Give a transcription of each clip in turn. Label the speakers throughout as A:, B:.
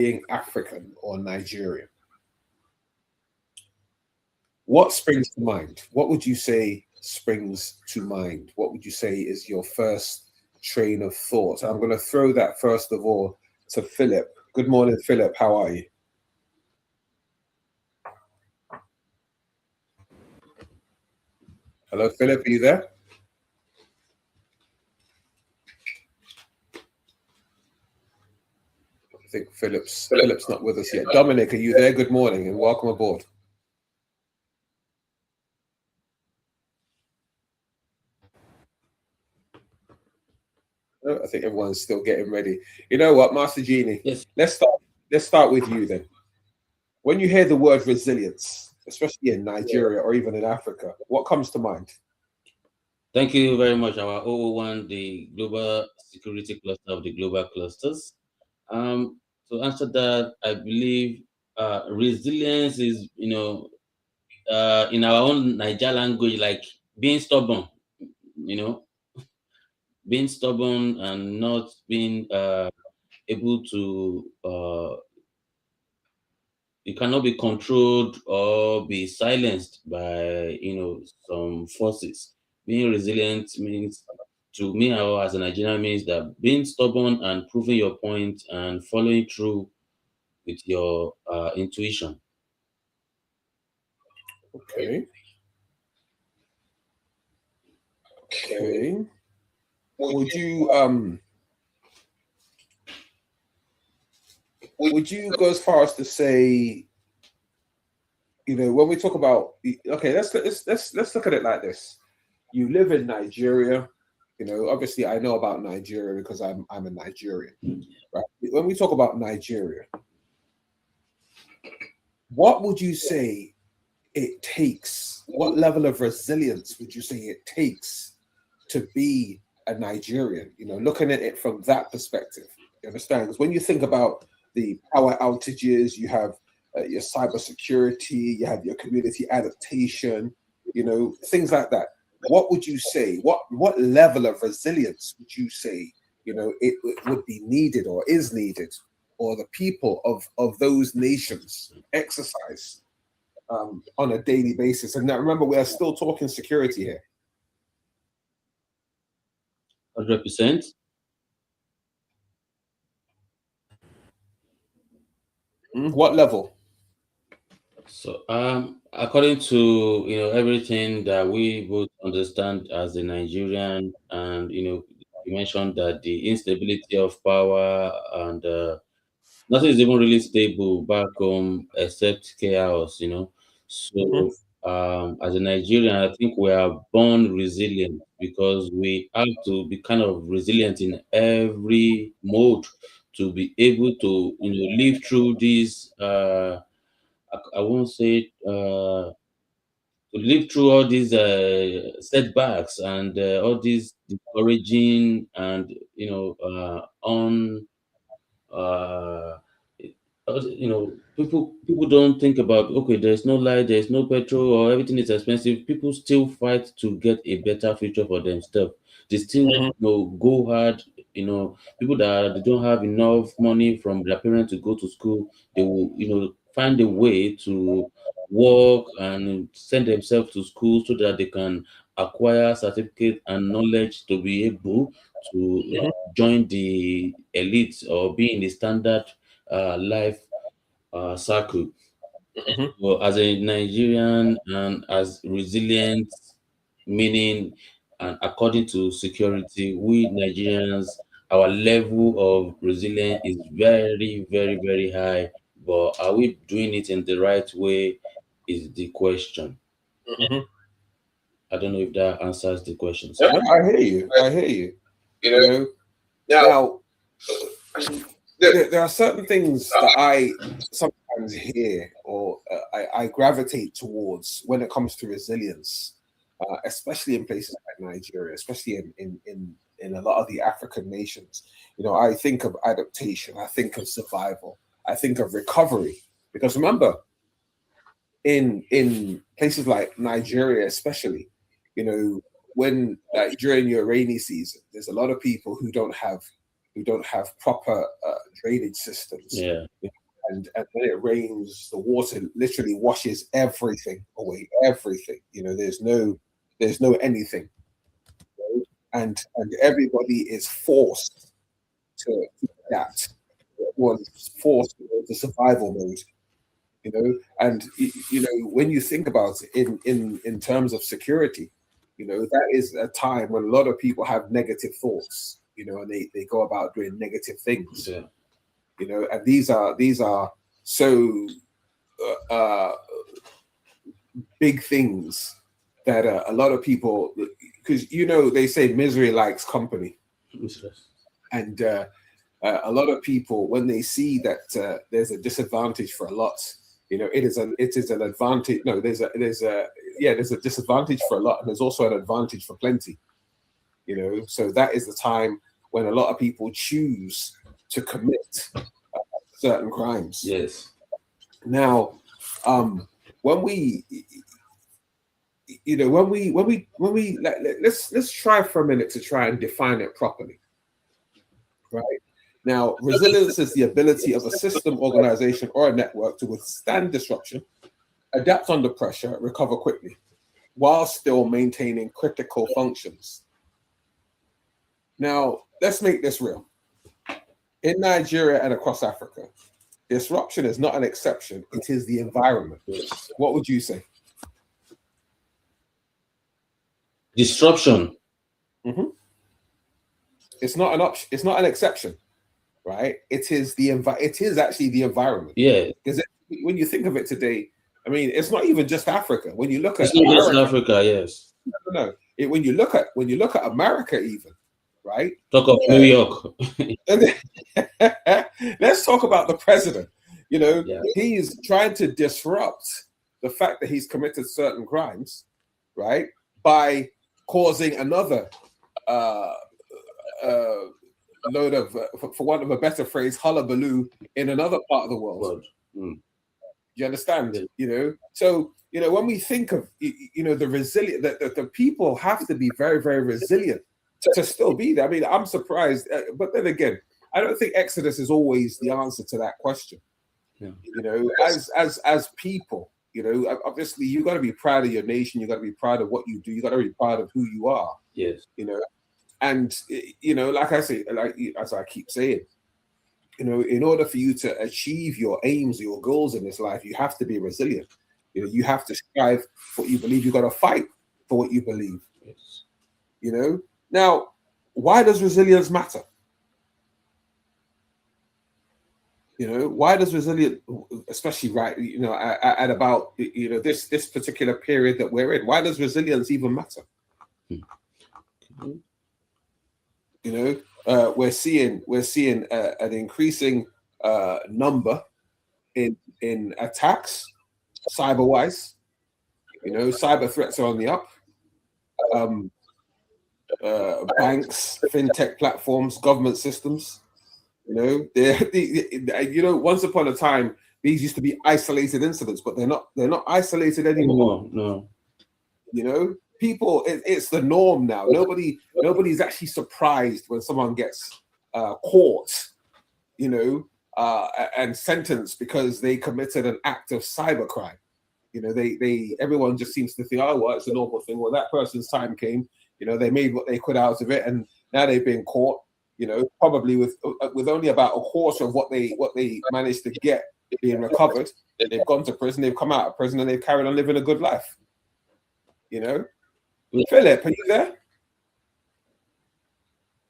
A: being African or Nigerian, what springs to mind? What would you say springs to mind? What would you say is your first train of thought? I'm going to throw that first of all to Philip. Good morning, Philip. How are you? Hello, Philip. Are you there? I think Philip's not with us yet. Dominic, are you there? Good morning and welcome aboard. I think everyone's still getting ready. You know what, Master Genie?
B: Yes.
A: Let's start with you then. When you hear the word resilience, especially in Nigeria or even in Africa, what comes to mind?
B: Thank you very much. Our O01, the Global Security Cluster of the Global Clusters. To answer that, I believe resilience is, in our own Niger language, like being stubborn, you know, being stubborn and not being able to, you cannot be controlled or be silenced by, some forces. Being resilient means, to me, or as a Nigerian, means that being stubborn and proving your point and following through with your intuition.
A: Okay. Okay. Would you go as far as to say, when we talk about, okay, let's look at it like this. You live in Nigeria, obviously I know about Nigeria because I'm a Nigerian, right? When we talk about Nigeria, what would you say it takes? What level of resilience would you say it takes to be a Nigerian? Looking at it from that perspective, you understand? Because when you think about the power outages, you have your cybersecurity, you have your community adaptation, things like that. What would you say? What level of resilience would you say it would be needed or is needed, or the people of those nations exercise on a daily basis? And now remember, we are still talking security here.
B: 100%.
A: What level?
B: So, according to everything that we both understand as a Nigerian, and you mentioned that the instability of power and nothing is even really stable back home except chaos. So, as a Nigerian, I think we are born resilient because we have to be kind of resilient in every mode to be able to live through these. I won't say to live through all these setbacks and all these discouraging and on uh, people don't think about, okay, there's no light, there's no petrol, or everything is expensive. People still fight to get a better future for themselves. They still go hard. People that they don't have enough money from their parents to go to school, they will find a way to work and send themselves to school so that they can acquire certificate and knowledge to be able to join the elite or be in the standard life circle.
A: Mhm.
B: Well, as a Nigerian and as resilient, meaning, and according to security, we Nigerians, our level of resilience is very, very, very high. But are we doing it in the right way? Is the question.
A: Mhm.
B: I don't know if that answers the question.
A: No, I hear you. I hear you. You know, now there are certain things that I sometimes hear or I gravitate towards when it comes to resilience, especially in places like Nigeria, especially in a lot of the African nations. I think of adaptation, I think of survival, I think of recovery. Because remember, in places like Nigeria, especially, when like during your rainy season, there's a lot of people who don't have We don't have proper drainage systems.
B: Yeah.
A: And when it rains, the water literally washes everything away. Everything. There's no anything. And everybody is forced to adapt. Was forced into survival mode. And when you think about it in terms of security, that is a time when a lot of people have negative thoughts, and they go about doing negative things.
B: Yeah.
A: And these are so big things that a lot of people, because they say misery likes company. And a lot of people, when they see that there's a disadvantage for a lot, it is an advantage. No, there's a disadvantage for a lot, and there's also an advantage for plenty. So that is the time when a lot of people choose to commit certain crimes.
B: Yes.
A: Now, when we let's try for a minute to try and define it properly. Right. Now, resilience is the ability of a system, organization, or a network to withstand disruption, adapt under pressure, recover quickly, while still maintaining critical functions. Now, let's make this real. In Nigeria and across Africa, disruption is not an exception, it is the environment. What would you say?
B: Disruption.
A: Mm-hmm. It's not an option. It's not an exception, right? It is It is actually the environment.
B: Yeah.
A: Because when you think of it today, I mean, it's not even just Africa. When you look at
B: it's not just Africa, yes.
A: No. When you look at America, even, right?
B: Talk of New York.
A: Let's talk about the president. He's trying to disrupt the fact that he's committed certain crimes, right? By causing another load of, for want of a better phrase, hullabaloo in another part of the world. You understand? So when we think of the resilient, the people have to be very, very resilient to still be there. I mean, I'm surprised, but then again, I don't think Exodus is always the answer to that question. Yeah. As people, obviously you got to be proud of your nation. You got to be proud of what you do. You got to be proud of who you are.
B: Yes.
A: And like I say, as I keep saying, in order for you to achieve your aims, your goals in this life, you have to be resilient. You have to strive for what you believe. You got to fight for what you believe. Yes. Now, why does resilience matter? Why does resilience, especially right, at about this particular period that we're in, why does resilience even matter? We're seeing an increasing number in attacks, cyber-wise. Cyber threats are on the up. Banks, fintech platforms, government systems. Once upon a time, these used to be isolated incidents, but they're not isolated anymore.
B: No.
A: People, it's the norm now. Nobody's actually surprised when someone gets caught, and sentenced because they committed an act of cybercrime. Everyone just seems to think, oh, well, it's a normal thing. Well, that person's time came. They made what they could out of it, and now they've been caught. Probably with only about a quarter of what they managed to get being recovered. They've gone to prison. They've come out of prison, and they've carried on living a good life. Philip, are you there?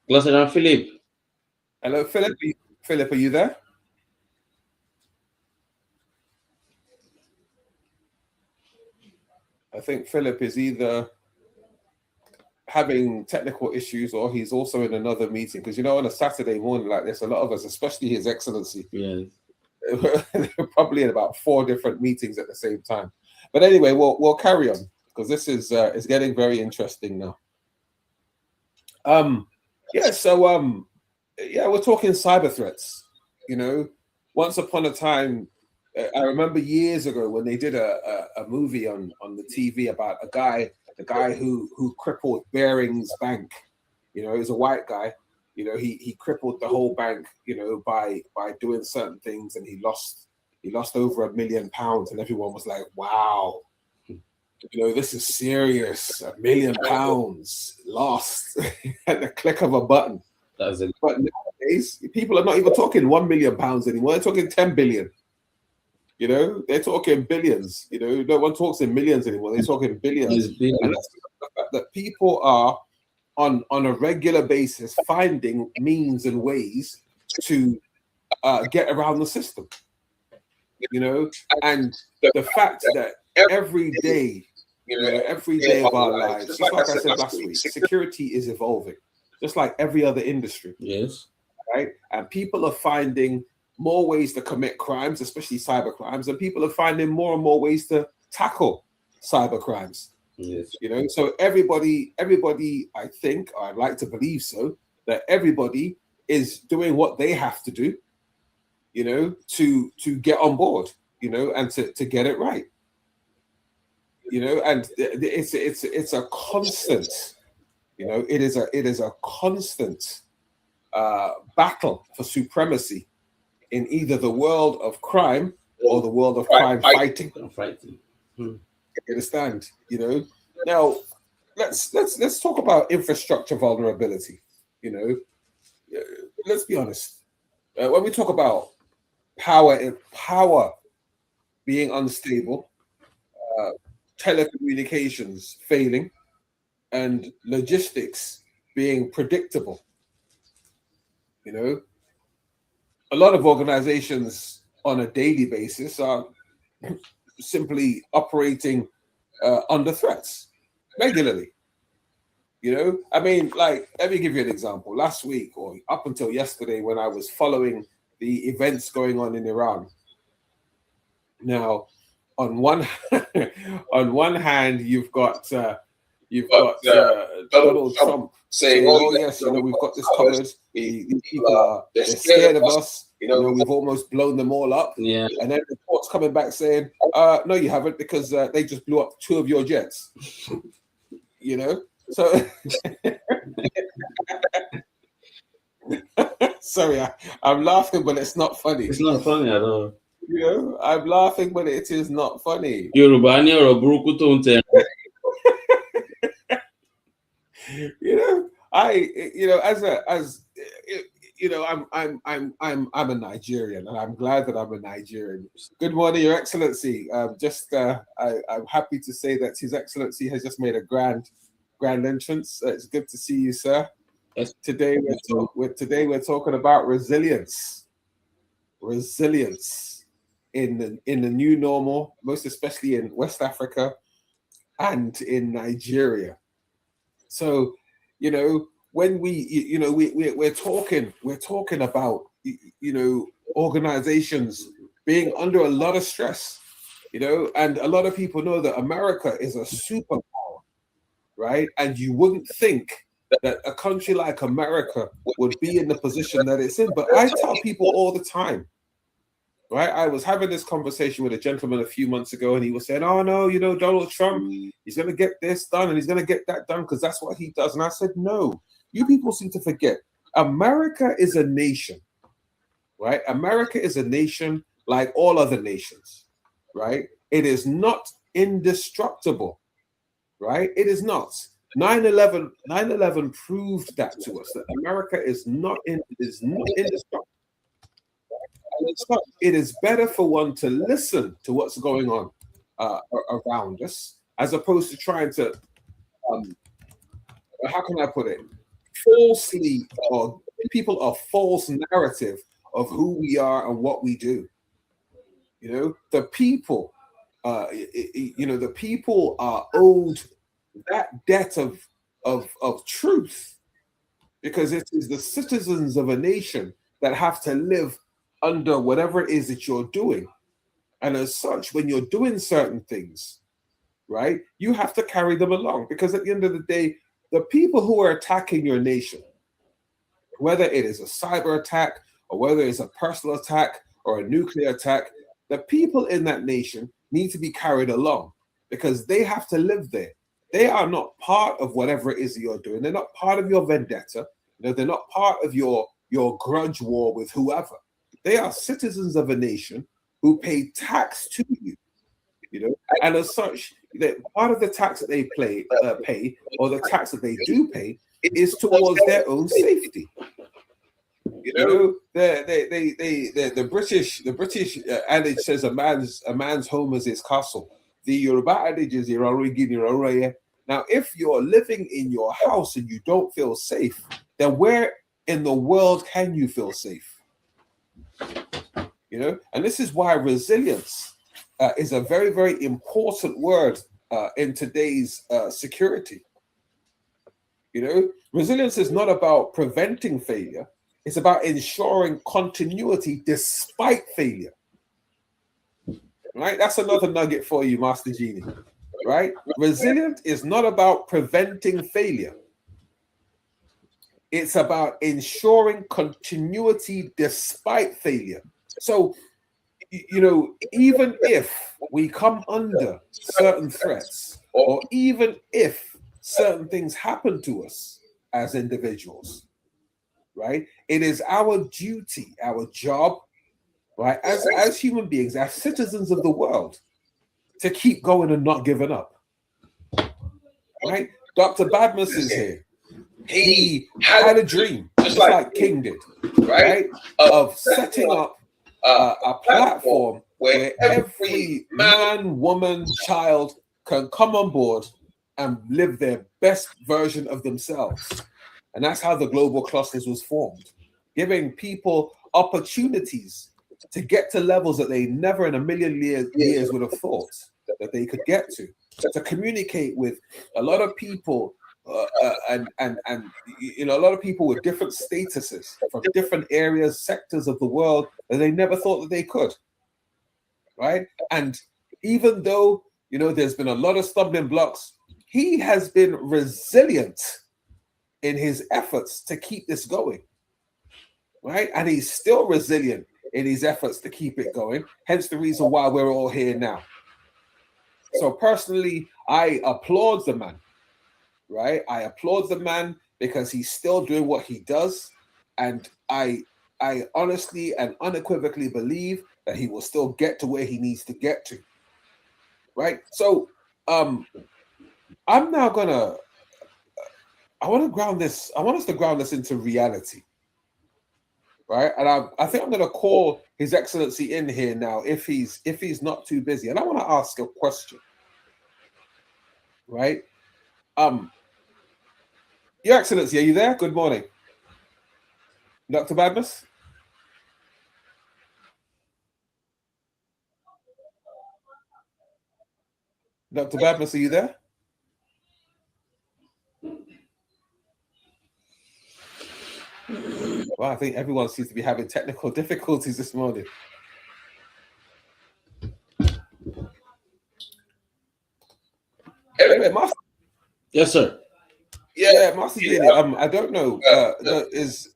B: Philip.
A: Hello, Philip. Philip, are you there? I think Philip is either having technical issues or he's also in another meeting, because on a Saturday morning like this, a lot of us, especially His Excellency, they're probably in about 4 different meetings at the same time. But anyway, we'll carry on, because this is getting very interesting now. We're talking cyber threats. Once upon a time, I remember years ago when they did a movie on the TV about the guy who crippled Barings Bank. He was a white guy, he crippled the whole bank, by doing certain things, and he lost over £1 million, and everyone was like, wow, this is serious. £1 million lost at the click of a button.
B: That's it.
A: But nowadays, people are not even talking £1 million anymore. They're talking 10 billion. They're talking billions. No one talks in millions anymore. They're talking billions. And that's the fact that people are on a regular basis finding means and ways to get around the system. And the fact that every day of our lives, just like I said last week, security is evolving, just like every other industry.
B: Yes.
A: Right? And people are finding more ways to commit crimes, especially cyber crimes, and people are finding more and more ways to tackle cyber crimes.
B: Yes.
A: So everybody, I think, or I'd like to believe so, that everybody is doing what they have to do, to get on board, and to get it right. And it's a constant, it is a constant battle for supremacy in either the world of crime or the world of crime fighting. You understand? Now let's talk about infrastructure vulnerability. Let's be honest. When we talk about power being unstable, telecommunications failing, and logistics being predictable, a lot of organizations on a daily basis are simply operating under threats regularly. Let me give you an example. Last week, or up until yesterday, when I was following the events going on in Iran. Now, on one hand, you've got Donald Trump saying, "Oh yes, we've got this covered. These people they're scared of us. We've almost blown them all up."
B: Yeah.
A: And then reports coming back saying, "No, you haven't, because they just blew up 2 of your jets." So sorry, I'm laughing, but it's not funny.
B: It's not funny at all.
A: I'm laughing, but it is not funny.
B: Yoruba ni ọ̀rọ̀ burúkú tó ń tẹ.
A: I'm a Nigerian, and I'm glad that I'm a Nigerian. Good morning, Your Excellency. I'm happy to say that His Excellency has just made a grand entrance. It's good to see you, sir.
B: Yes.
A: Today we're talking about resilience in the new normal, most especially in West Africa and in Nigeria. So, when we're talking about organizations being under a lot of stress, and a lot of people know that America is a superpower, right? And you wouldn't think that a country like America would be in the position that it's in. But I tell people all the time, right? I was having this conversation with a gentleman a few months ago, and he was saying, "Oh no, Donald Trump, he's going to get this done and he's going to get that done because that's what he does." And I said, "No, you people seem to forget. America is a nation, right? America is a nation like all other nations, right? It is not indestructible, right? It is not. 9/11 proved that to us, that America is not indestructible. It is better for one to listen to what's going on around us, as opposed to trying to, how can I put it, falsely, or people a false narrative of who we are and what we do. The people, the people are owed that debt of truth, because it is the citizens of a nation that have to live under whatever it is that you're doing. And as such, when you're doing certain things, right, you have to carry them along, because at the end of the day, the people who are attacking your nation, whether it is a cyber attack or whether it's a personal attack or a nuclear attack, the people in that nation need to be carried along, because they have to live there. They are not part of whatever it is that you're doing. They're not part of your vendetta. You know, they're not part of your grudge war with whoever. They are citizens of a nation who pay tax to you. You know, and as such, part of the tax that they pay, or the tax that they do pay, is towards their own safety. You know, the British adage says a man's home is his castle. The Yoruba adage is now, if you're living in your house and you don't feel safe, then where in the world can you feel safe? You know, and this is why resilience is a very, very important word in today's security. You know, resilience is not about preventing failure. It's about ensuring continuity despite failure. Right? That's another nugget for you, Master Genie. Right? Resilient is not about preventing failure. It's about ensuring continuity despite failure. So, you know, even if we come under certain threats, or even if certain things happen to us as individuals, right? It is our duty, our job, right, as human beings, as citizens of the world, to keep going and not giving up. Right? Dr. Badmus is here. He had a dream, just like King did, right? Of setting up a platform where every man, woman, child can come on board and live their best version of themselves. And that's how the global clusters was formed, giving people opportunities to get to levels that they never in a million years would have thought that they could get to communicate with a lot of people and you know, a lot of people with different statuses from different areas, sectors of the world that they never thought that they could, right? And even though, you know, there's been a lot of stumbling blocks, he has been resilient in his efforts to keep this going, right? And he's still resilient in his efforts to keep it going, hence the reason why we're all here now. So personally, I applaud the man, right? I applaud the man because he's still doing what he does. And I honestly and unequivocally believe that he will still get to where he needs to get to, right? So I'm now gonna, I want us to ground this into reality, right? And I think I'm gonna call His Excellency in here now if he's not too busy. And I want to ask a question, right? Your Excellency, are you there? Good morning. Dr. Badmus? Dr. Badmus, are you there? Well, I think everyone seems to be having technical difficulties this morning. Anyway, Master.
B: Yes, sir.
A: Yeah, Master Genie, I don't know. Is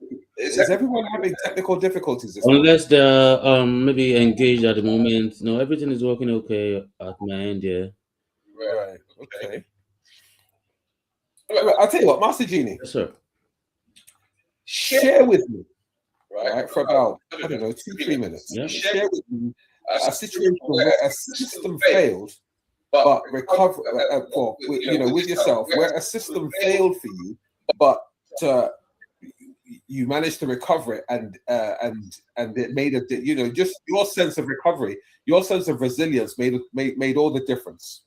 A: everyone having technical difficulties this morning?
B: Unless they're maybe engaged at the moment. No, everything is working okay at my end here.
A: Right. Okay. I'll tell you what, Master Genie.
B: Yes, sir.
A: Share with me, right, for about, I don't know, 2-3 minutes.
B: Yeah.
A: Share with me a situation where a system failed, but recover for, you know, with yourself, where a system failed for you, but you managed to recover it, and it made a, you know, just your sense of recovery, your sense of resilience made all the difference.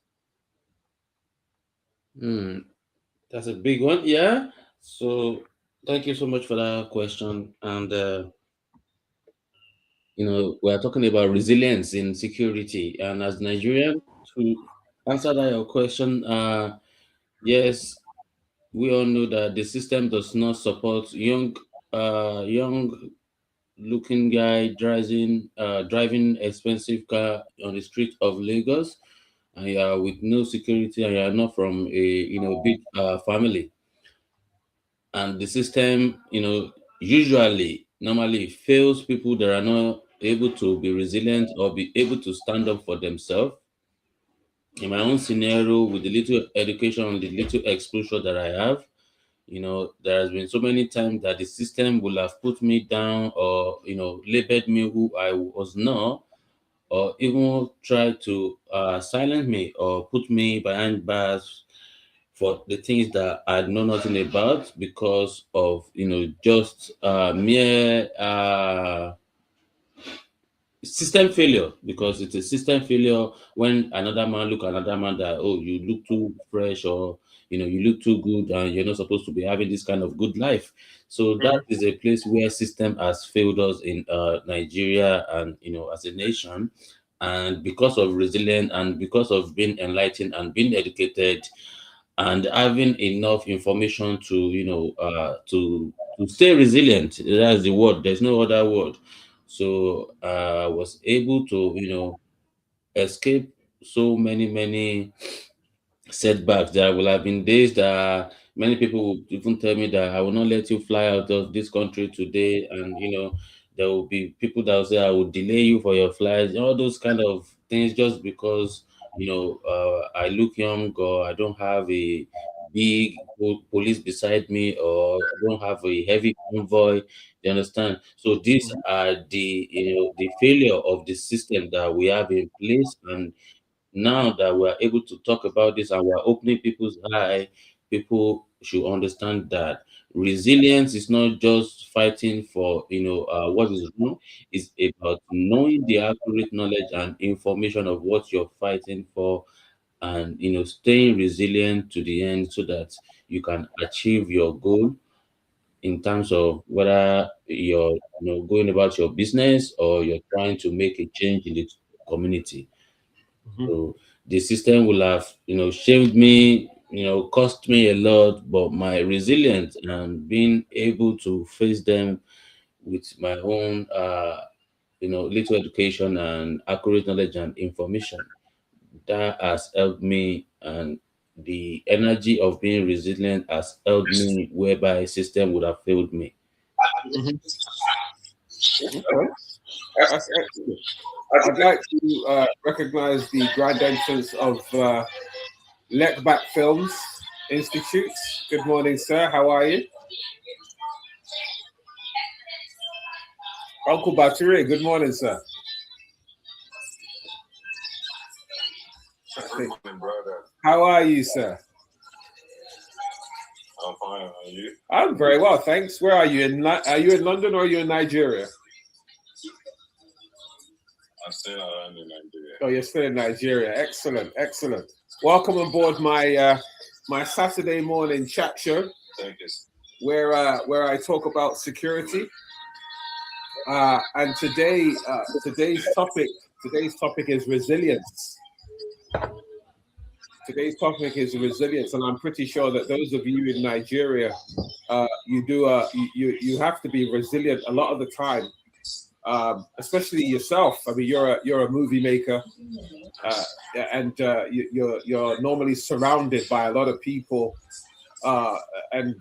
B: That's a big one. Yeah. So thank you so much for that question. And you know, we're talking about resilience in security. And as Nigerian, to answer that your question, yes, we all know that the system does not support young looking guy driving expensive car on the street of Lagos, and you are with no security, and you are not from a big family, and the system normally fails people that are not able to be resilient or be able to stand up for themselves. In my own scenario, with the little education and the little exposure that I have, There has been so many times that the system will have put me down, or labeled me who I was not, or even try to silence me or put me behind bars for the things that I know nothing about, because of just mere system failure. Because it's a system failure when another man look at another man that, oh, you look too fresh, or you look too good, and you're not supposed to be having this kind of good life. So that
A: Mhm.
B: is a place where system has failed us in Nigeria, and as a nation. And because of resilience, and because of being enlightened and being educated, and having enough information to to stay resilient, that's the word, there's no other word. So I was able to escape so many setbacks. There will have been days that many people will even tell me that I will not let you fly out of this country today, and there will be people that will say I will delay you for your flight. All those kind of things, just because I look young, or I don't have a big police beside me, or I don't have a heavy convoy. You understand? So these
A: Mhm.
B: are the failure of the system that we have in place. And now that we're able to talk about this, and we're opening people's eye, people should understand that resilience is not just fighting for what is wrong. It's about knowing the accurate knowledge and information of what you're fighting for, and staying resilient to the end, so that you can achieve your goal, in terms of whether you're going about your business, or you're trying to make a change in the community.
A: Mhm.
B: So the system will have, shamed me, cost me a lot, but my resilience and being able to face them with my own, little education and accurate knowledge and information, that has helped me. And the energy of being resilient has helped me, whereby system would have failed me.
A: Mhm. Okay, that's excellent. I'd like to recognize the grand entrance of Lekback Films Institute. Good morning, sir. How are you? Uncle Baturi, good morning, sir.
C: Good morning, brother.
A: How are you, sir?
C: I'm fine. Are you?
A: I'm very well, thanks. Where are you? Are you in London or are you in Nigeria?
C: I'm still around in Nigeria.
A: Oh, you're still in Nigeria. Excellent, excellent. Welcome aboard my my Saturday morning chat show,
C: Thank you.
A: where I talk about security. And today's topic is resilience. Today's topic is resilience, and I'm pretty sure that those of you in Nigeria, you have to be resilient a lot of the time, especially yourself. I mean, you're a movie maker, uh, and you're normally surrounded by a lot of people, uh, and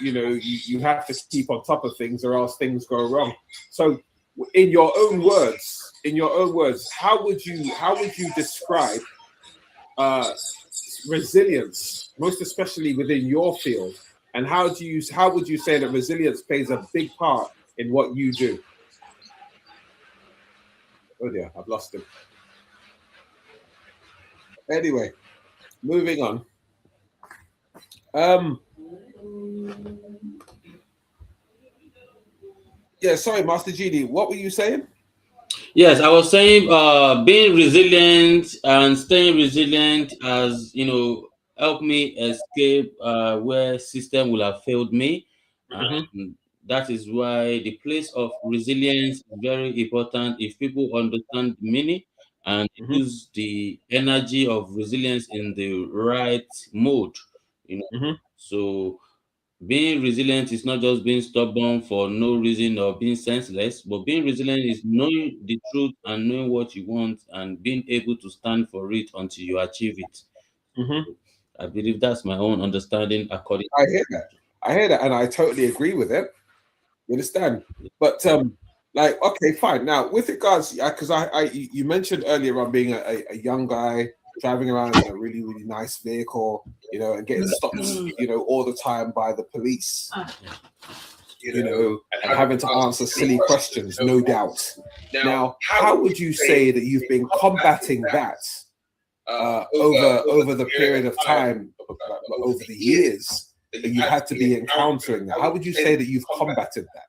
A: you have to keep on top of things, or else things go wrong. So, in your own words, how would you describe uh, resilience, most especially within your field, and how would you say that resilience plays a big part in what you do? Oh dear, I've lost him. Anyway, moving on. Um, yeah, sorry, Master GD, what were you saying?
B: Yes, I was saying, being resilient and staying resilient has, helped me escape where system will have failed me.
A: Hmm.
B: And that is why the place of resilience is very important. If people understand the meaning and
A: Hmm.
B: use the energy of resilience in the right mode, you know.
A: Hmm.
B: So being resilient is not just being stubborn for no reason or being senseless, but being resilient is knowing the truth and knowing what you want, and being able to stand for it until you achieve it.
A: Hmm.
B: I believe that's my own understanding according
A: I hear that. I hear that, and I totally agree with it. You understand? But like, okay, fine. Now, with regards, because you mentioned earlier on being a young guy driving around in a really nice vehicle. and getting stopped, all the time by the police, and having to answer silly questions, no doubt. Now, how would you say that you've been combating that over the period of time, over the years that you had to be encountering that? How would you say that you've combated that?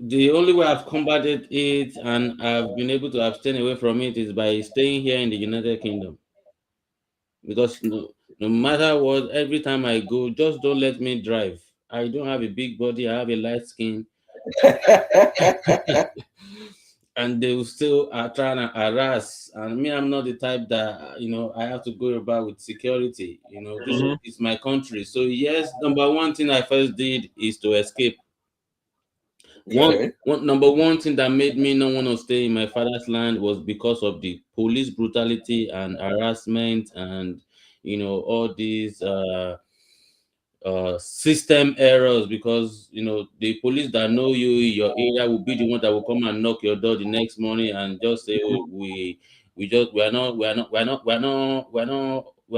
B: The only way I've combated it and I've been able to abstain away from it is by staying here in the United Kingdom. Because no matter what, every time I go, just don't let me drive. I don't have a big body, I have a light skin. And they will still are trying to harass. And me, I'm not the type that I have to go about with security. This is my country. So yes, number one thing I first did is to escape. Number one thing that made me not want to stay in my father's land was because of the police brutality and harassment, and all these system errors, because the police that know you in your area will be the one that will come and knock your door the next morning and just say, oh, we're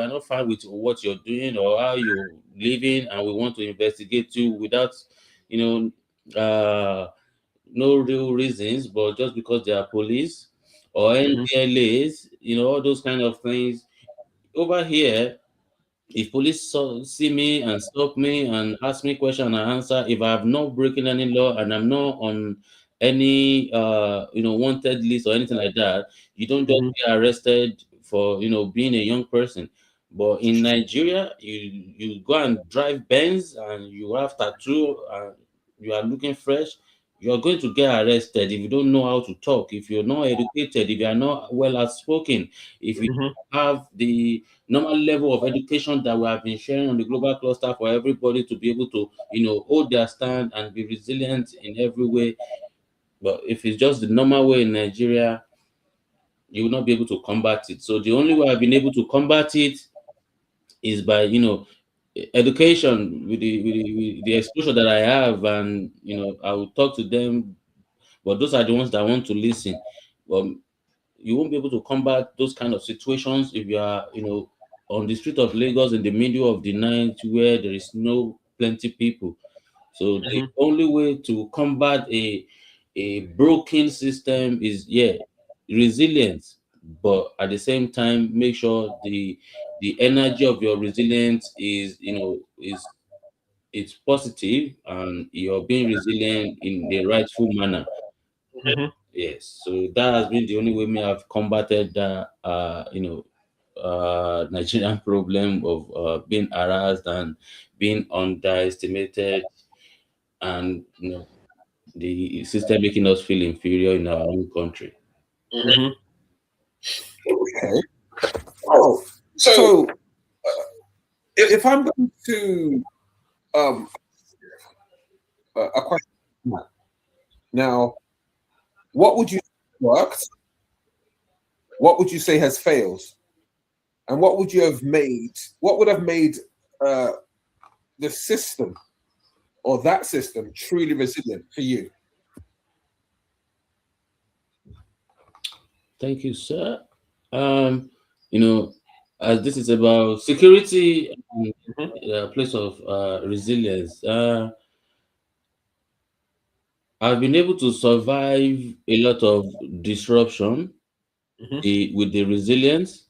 B: not fine with what you're doing or how you're living, and we want to investigate you without no real reasons, but just because they are police or NDLAs, all those kind of things. Over here, if police see me and stop me and ask me question and answer, if I have not broken any law and I'm not on any wanted list or anything like that, you don't just get arrested for being a young person. But in Nigeria, you go and drive Benz and you have tattoo and you are looking fresh, you're going to get arrested if you don't know how to talk, if you're not educated, if you are not well outspoken, if you have the normal level of education that we have been sharing on the global cluster for everybody to be able to, hold their stand and be resilient in every way. But if it's just the normal way in Nigeria, you will not be able to combat it. So the only way I've been able to combat it is by, education, with the exposure that I have, and I will talk to them. But those are the ones that want to listen. But you won't be able to combat those kind of situations if you are, on the street of Lagos in the middle of the night where there is no plenty people. So the only way to combat a broken system is resilience, but at the same time make sure the energy of your resilience is it's positive and you're being resilient in the rightful manner. Yes, so that has been the only way me have combated that Nigerian problem of being harassed and being underestimated, and the system making us feel inferior in our own country.
A: Okay. Oh, so if I'm going to a question now, what would you say worked? What would you say has failed? And what would you have made? What would have made the system or that system truly resilient for you?
B: Thank you, sir. As this is about security and a place of resilience, I've been able to survive a lot of disruption with the resilience,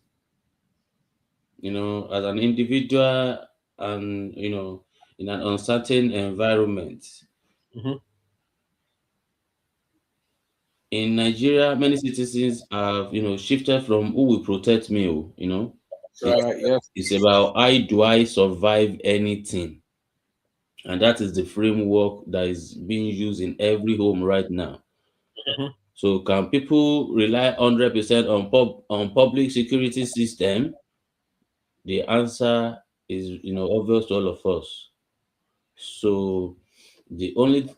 B: as an individual and, in an uncertain environment. In Nigeria, many citizens have, shifted from who will protect me, it's about how do I survive anything. And that is the framework that is being used in every home right now. So can people rely 100% on public security system? The answer is obvious to all of us. So the only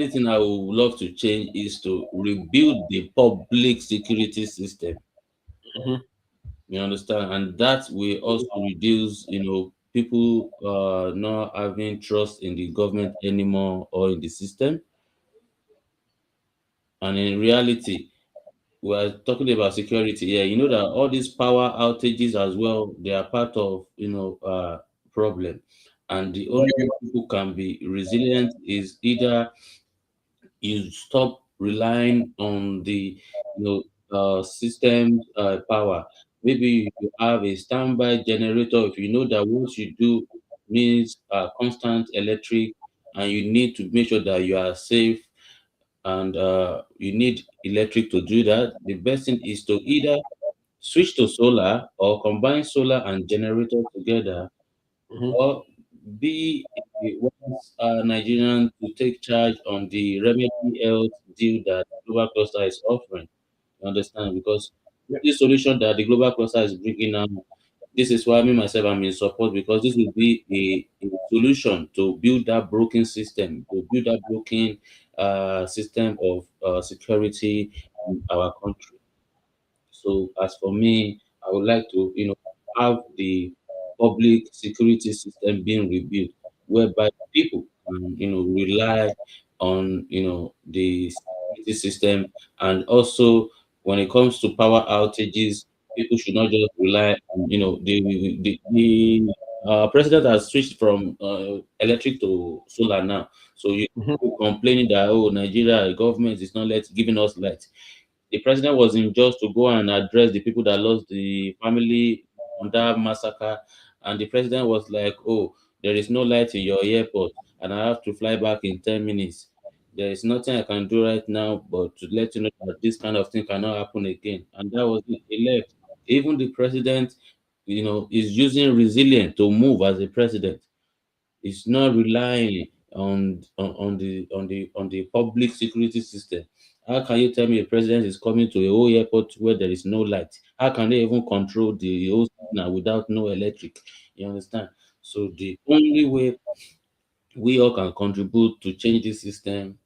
B: thing I would love to change is to rebuild the public security system. You understand? And that will also reduce, people not having trust in the government anymore or in the system. And in reality, we're talking about security. Yeah, you know that all these power outages as well, they are part of problem, and the only way people can be resilient is either you stop relying on the system power. Maybe you have a standby generator. If you know that what you do needs constant electric, and you need to make sure that you are safe, and you need electric to do that, the best thing is to either switch to solar or combine solar and generator together,
A: Mhm.
B: or be once Nigerian to take charge on the remedy health deal that Global Cluster is offering. You understand? Because
A: Yeah.
B: this solution that the Global Cluster is bringing now, this is why me myself I'm in support, because this will be a solution to build that broken system, to build that broken system of security in our country. So as for me, I would like to, have the public security system being rebuilt, whereby people can, rely on, the security system, and also when it comes to power outages, people should not just rely on, the president has switched from electric to solar now. So you
A: Mhm.
B: complaining that, oh, Nigeria government is not giving us light. The president was in just to go and address the people that lost the family on that massacre, and the president was like, "Oh, there is no light in your airport, and I have to fly back in 10 minutes. There is nothing I can do right now, but to let you know that this kind of thing cannot happen again." And that was it. He left. Even the president, is using resilience to move as a president. It's not relying on the public security system. How can you tell me a president is coming to a whole airport where there is no light? How can they even control the whole signal without no electric? You understand? So the only way we all can contribute to change this system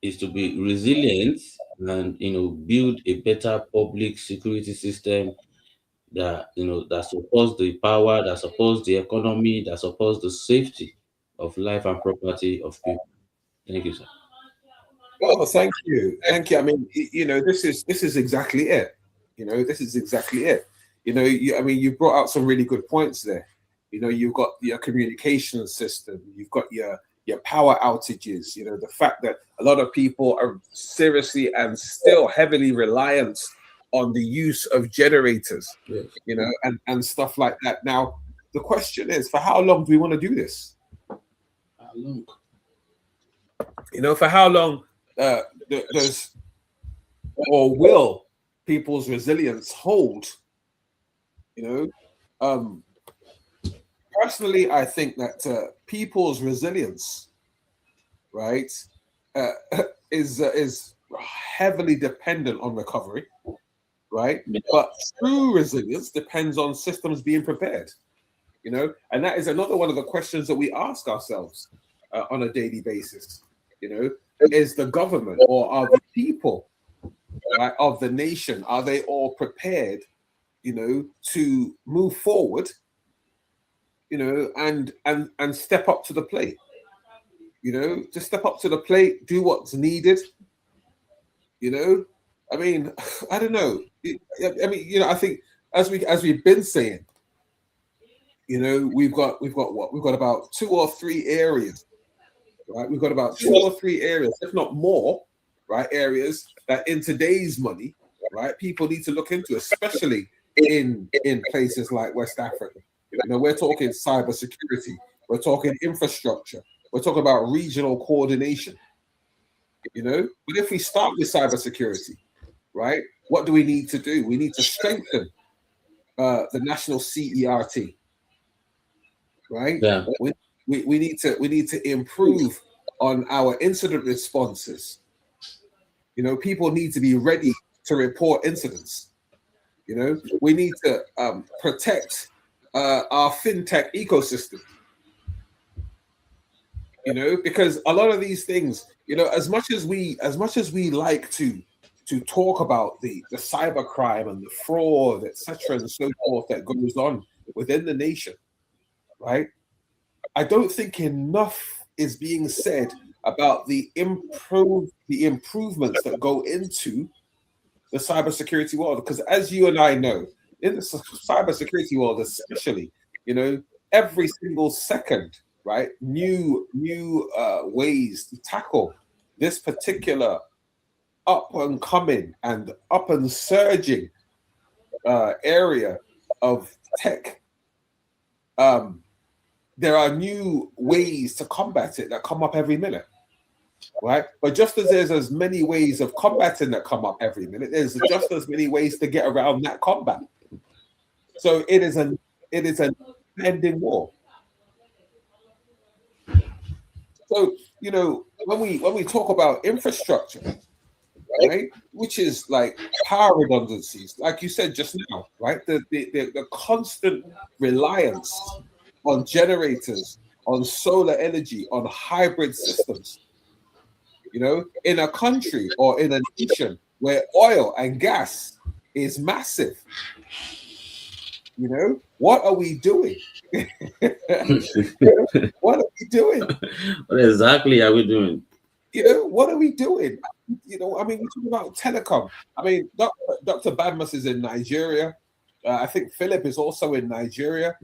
B: is to be resilient, and build a better public security system that supports the power, that supports the economy, that supports the safety of life and property of people. Thank you, sir.
A: Oh, thank you, thank you. I mean, this is exactly it. This is exactly it. I mean, you brought out some really good points there. You've got your communication system, you've got your power outages. The fact that a lot of people are seriously and still heavily reliant on the use of generators.
B: Yes.
A: And stuff like that. Now, the question is, for how long do we want to do this?
B: Look,
A: For how long uh, does or will people's resilience hold? You know, um, Personally, I think that people's resilience, right, uh, is heavily dependent on recovery, right? But true resilience depends on systems being prepared. And that is another one of the questions that we ask ourselves on a daily basis. You know, is the government or are the people, right, of the nation, are they all prepared, to move forward, and step up to the plate, to step up to the plate, do what's needed, you know. I mean, I don't know. I mean, I think as we've been saying, we've got what? We've got about two or three areas, right? We've got about two or three areas, if not more, right? Areas that in today's money, right, people need to look into, especially in places like West Africa. We're talking cybersecurity, we're talking infrastructure, we're talking about regional coordination. But if we start with cybersecurity, right, what do we need to do? We need to strengthen the national CERT, right?
B: yeah,
A: We need to improve on our incident responses. People need to be ready to report incidents. We need to protect our fintech ecosystem. Because a lot of these things, as much as we like to talk about the cybercrime and the fraud, etc., and so forth that goes on within the nation, right? I don't think enough is being said about the improvements that go into the cybersecurity world, because as you and I know, in the cybersecurity world, especially, every single second, right, new ways to tackle this particular up and coming and up and surging area of tech. There are new ways to combat it that come up every minute, right? But just as there's as many ways of combating that come up every minute, there's just as many ways to get around that combat. So it is an ending war. So when we talk about infrastructure, right, which is like power redundancies, like you said just now, right, the constant reliance on generators, on solar energy, on hybrid systems, in a country or in a nation where oil and gas is massive, what are we doing? What are we doing?
B: What exactly are we doing?
A: What are we doing? We talk about telecom. Dr. Badmus is in Nigeria. I think Philip is also in Nigeria.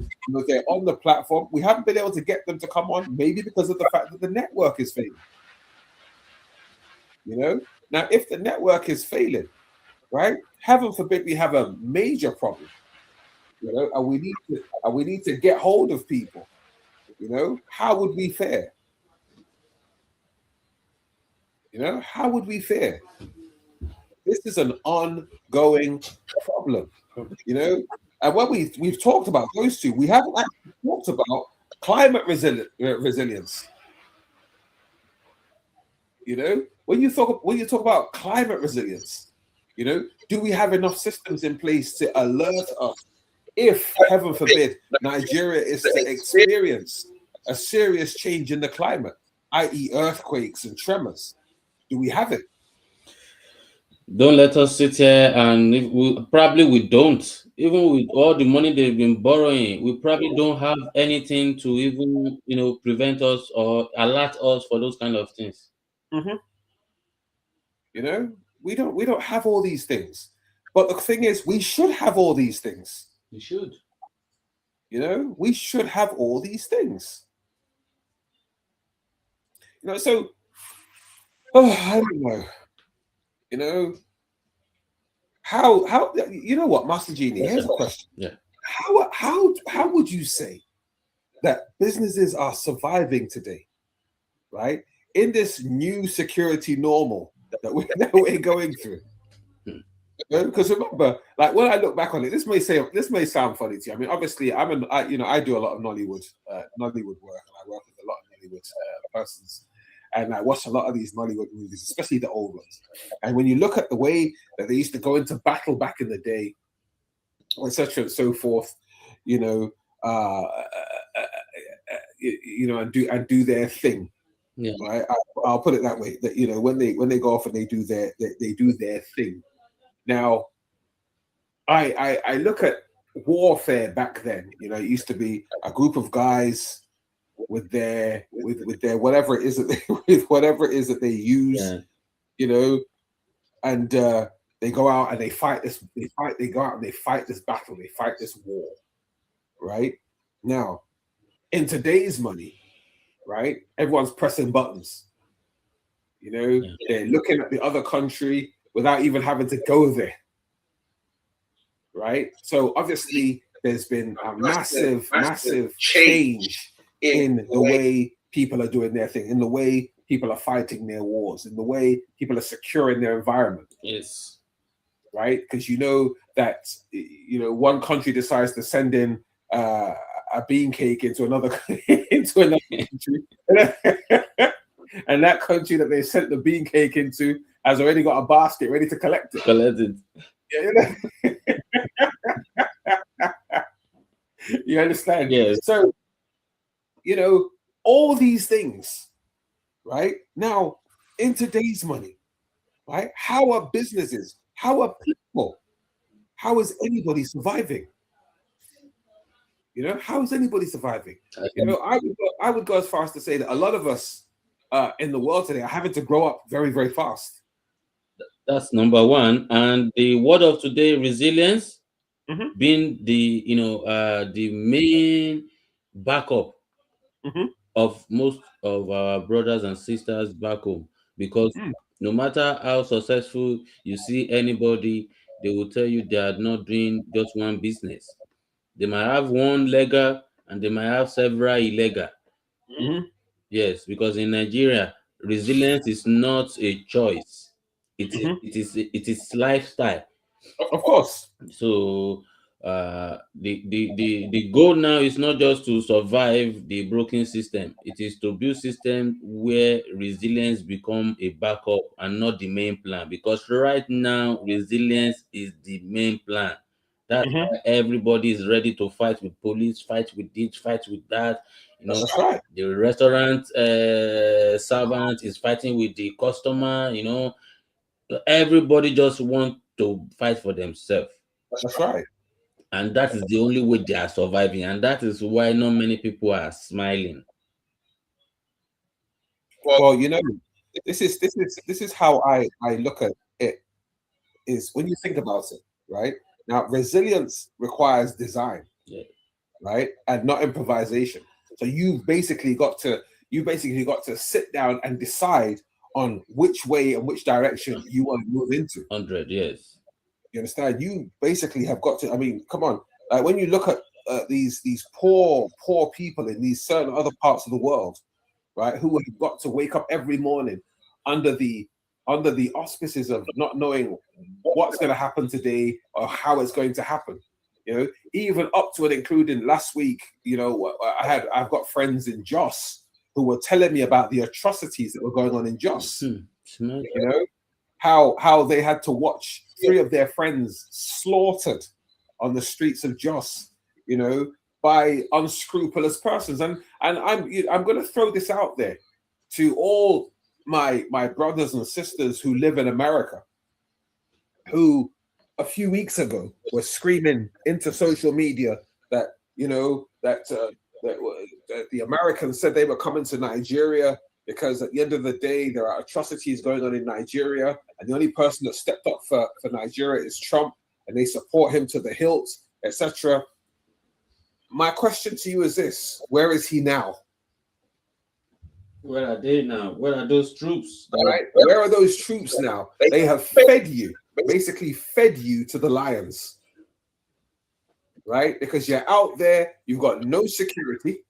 A: They're on the platform. We haven't been able to get them to come on, maybe because of the fact that the network is failing. Now, if the network is failing, right, heaven forbid we have a major problem, and we need to get hold of people. How would we fare? How would we fare? This is an ongoing problem, And when we've talked about those two, we haven't actually talked about climate resilience. When you talk about climate resilience, do we have enough systems in place to alert us if, heaven forbid, Nigeria is to experience a serious change in the climate, i.e., earthquakes and tremors? Do we have it?
B: Don't let us sit here and we don't. Even with all the money they've been borrowing, we probably don't have anything to even prevent us or alert us for those kind of things.
A: Mm-hmm. We don't have all these things, but the thing is, we should have all these things.
B: We should.
A: We should have all these things. So I don't know. How what, Master Genie? Here's a question.
B: Yeah.
A: How would you say that businesses are surviving today, right, in this new security normal that we're going through? Because remember, like when I look back on it, this may sound funny to you. Obviously, I do a lot of Nollywood work, and I work with a lot of Nollywood persons. And I watch a lot of these Nollywood movies, especially the old ones. And when you look at the way that they used to go into battle back in the day, etc. and so forth, and do their thing.
B: Yeah.
A: Right? I'll put it that way. That when they go off and they do their thing. Now, I look at warfare back then. It used to be a group of guys with their whatever it is that they use, and they go out and they fight this. They go out and they fight this battle. They fight this war. Right now, in today's money, right, everyone's pressing buttons. They're looking at the other country without even having to go there. Right. So obviously, there's been a massive change in the way people are doing their thing, in the way people are fighting their wars, in the way people are securing their environment.
B: Yes.
A: Right? Because that one country decides to send in a bean cake into another country, and that country that they sent the bean cake into has already got a basket ready to collect it. You understand?
B: Yes.
A: So all these things, right? Now, in today's money, right? How are businesses? How are people? How is anybody surviving? How is anybody surviving? I would go as far as to say that a lot of us in the world today are having to grow up very, very fast.
B: That's number one. And the word of today, resilience,
A: Mhm.
B: being the main backup
A: Mhm.
B: of most of our brothers and sisters back home, because
A: Mm.
B: no matter how successful you see anybody, they will tell you they are not doing just one business. They might have one legal and they might have several illegal.
A: Mhm.
B: Yes, because in Nigeria, resilience is not a choice.
A: Mhm.
B: It is lifestyle.
A: Of course.
B: So the goal now is not just to survive the broken system. It is to build system where resilience become a backup and not the main plan. Because right now resilience is the main plan. That's
A: Mhm.
B: why everybody is ready to fight with police, fight with this, fight with that.
A: That's right.
B: The restaurant servant is fighting with the customer. Everybody just want to fight for themselves.
A: That's right.
B: And that is the only way they are surviving, and that is why not many people are smiling.
A: Well, this is how I look at it. Is when you think about it, right? Now, resilience requires design,
B: Yeah.
A: right, and not improvisation. So you basically got to sit down and decide on which way and which direction you want to move into.
B: 100, yes.
A: You understand? You basically have got to. I mean, come on. Like when you look at these poor people in these certain other parts of the world, right, who have got to wake up every morning under the under the auspices of not knowing what's going to happen today or how it's going to happen. Even up to and including last week. I've got friends in Jos who were telling me about the atrocities that were going on in Jos.
B: Smart.
A: You know, how they had to watch three of their friends slaughtered on the streets of Jos, by unscrupulous persons. And I'm going to throw this out there to all my brothers and sisters who live in America, who a few weeks ago were screaming into social media that that the Americans said they were coming to Nigeria because at the end of the day there are atrocities going on in Nigeria, and the only person that stepped up for Nigeria is Trump, and they support him to the hilt, etc. My question to you is this: where is he now?
B: Where are they now? Where are those troops?
A: Right? Where are those troops now? They have fed you, basically fed you to the lions, right? Because you're out there, you've got no security,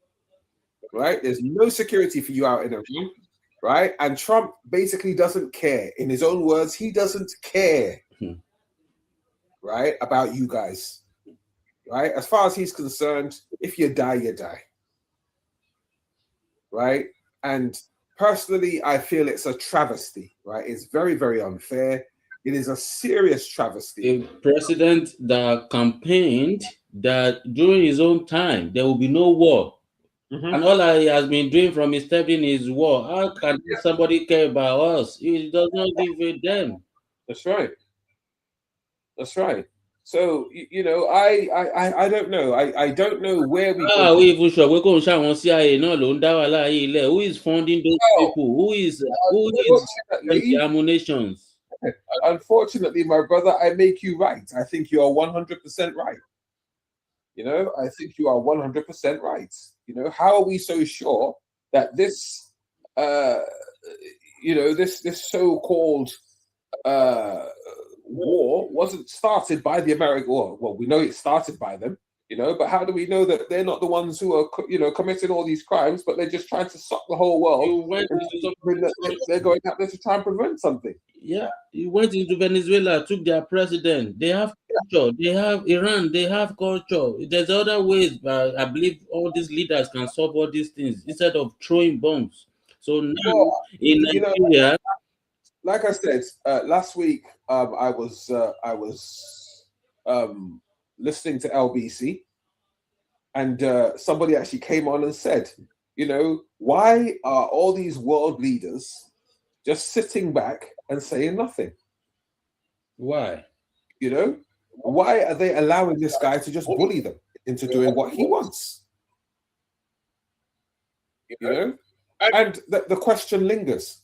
A: right? There's no security for you out in a room, right? And Trump basically doesn't care. In his own words, he doesn't care, right, about you guys, right? As far as he's concerned, if you die, you die, right? And personally, I feel it's a travesty, right? It's very, very unfair. It is a serious travesty.
B: A president that campaigned that during his own time there will be no war.
A: Mhm.
B: And all he has been doing from his step in is war. How can somebody care about us? He does not give a damn.
A: That's right. That's right. So I don't know. I don't know where we go.
B: How are we even sure? We're going to shout on CIA. No, who is funding those people? Who is sending the ammunitions?
A: Unfortunately, my brother, I make you right. I think you are 100% right. I think you are 100% right. How are we so sure that this, this so-called war wasn't started by the American war? Well, we know it started by them, but how do we know that they're not the ones who are, committing all these crimes, but they're just trying to suck the whole world? They're going out there to try and prevent something.
B: Yeah, he went into Venezuela, took their president. They have culture. They have Iran. They have culture. There's other ways, but I believe all these leaders can solve all these things instead of throwing bombs. So now in Nigeria,
A: like I said last week, I was listening to LBC, and somebody actually came on and said, why are all these world leaders just sitting back and saying nothing?
B: why?
A: Why are they allowing this guy to just bully them into doing what he wants? And the question lingers.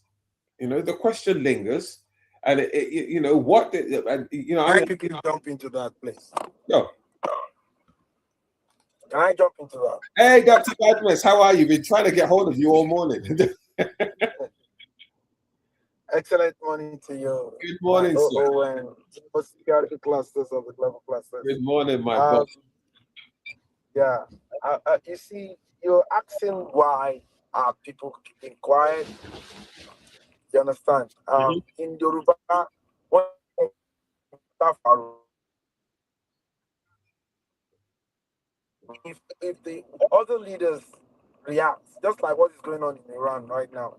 A: The question lingers, And you know what? You know,
D: I quickly jump into that place.
A: Yo.
D: Can I jump into that?
A: Hey, Dr. Badmus, how are you? Been trying to get hold of you all morning.
D: Excellent morning to you.
A: Good morning,
D: my
A: sir.
D: OO and security clusters of the global clusters.
A: Good morning, my boss.
D: Yeah. You see, you're asking why are people keeping quiet. You understand? In Yoruba, when if the other leaders react, just like what is going on in Iran right now,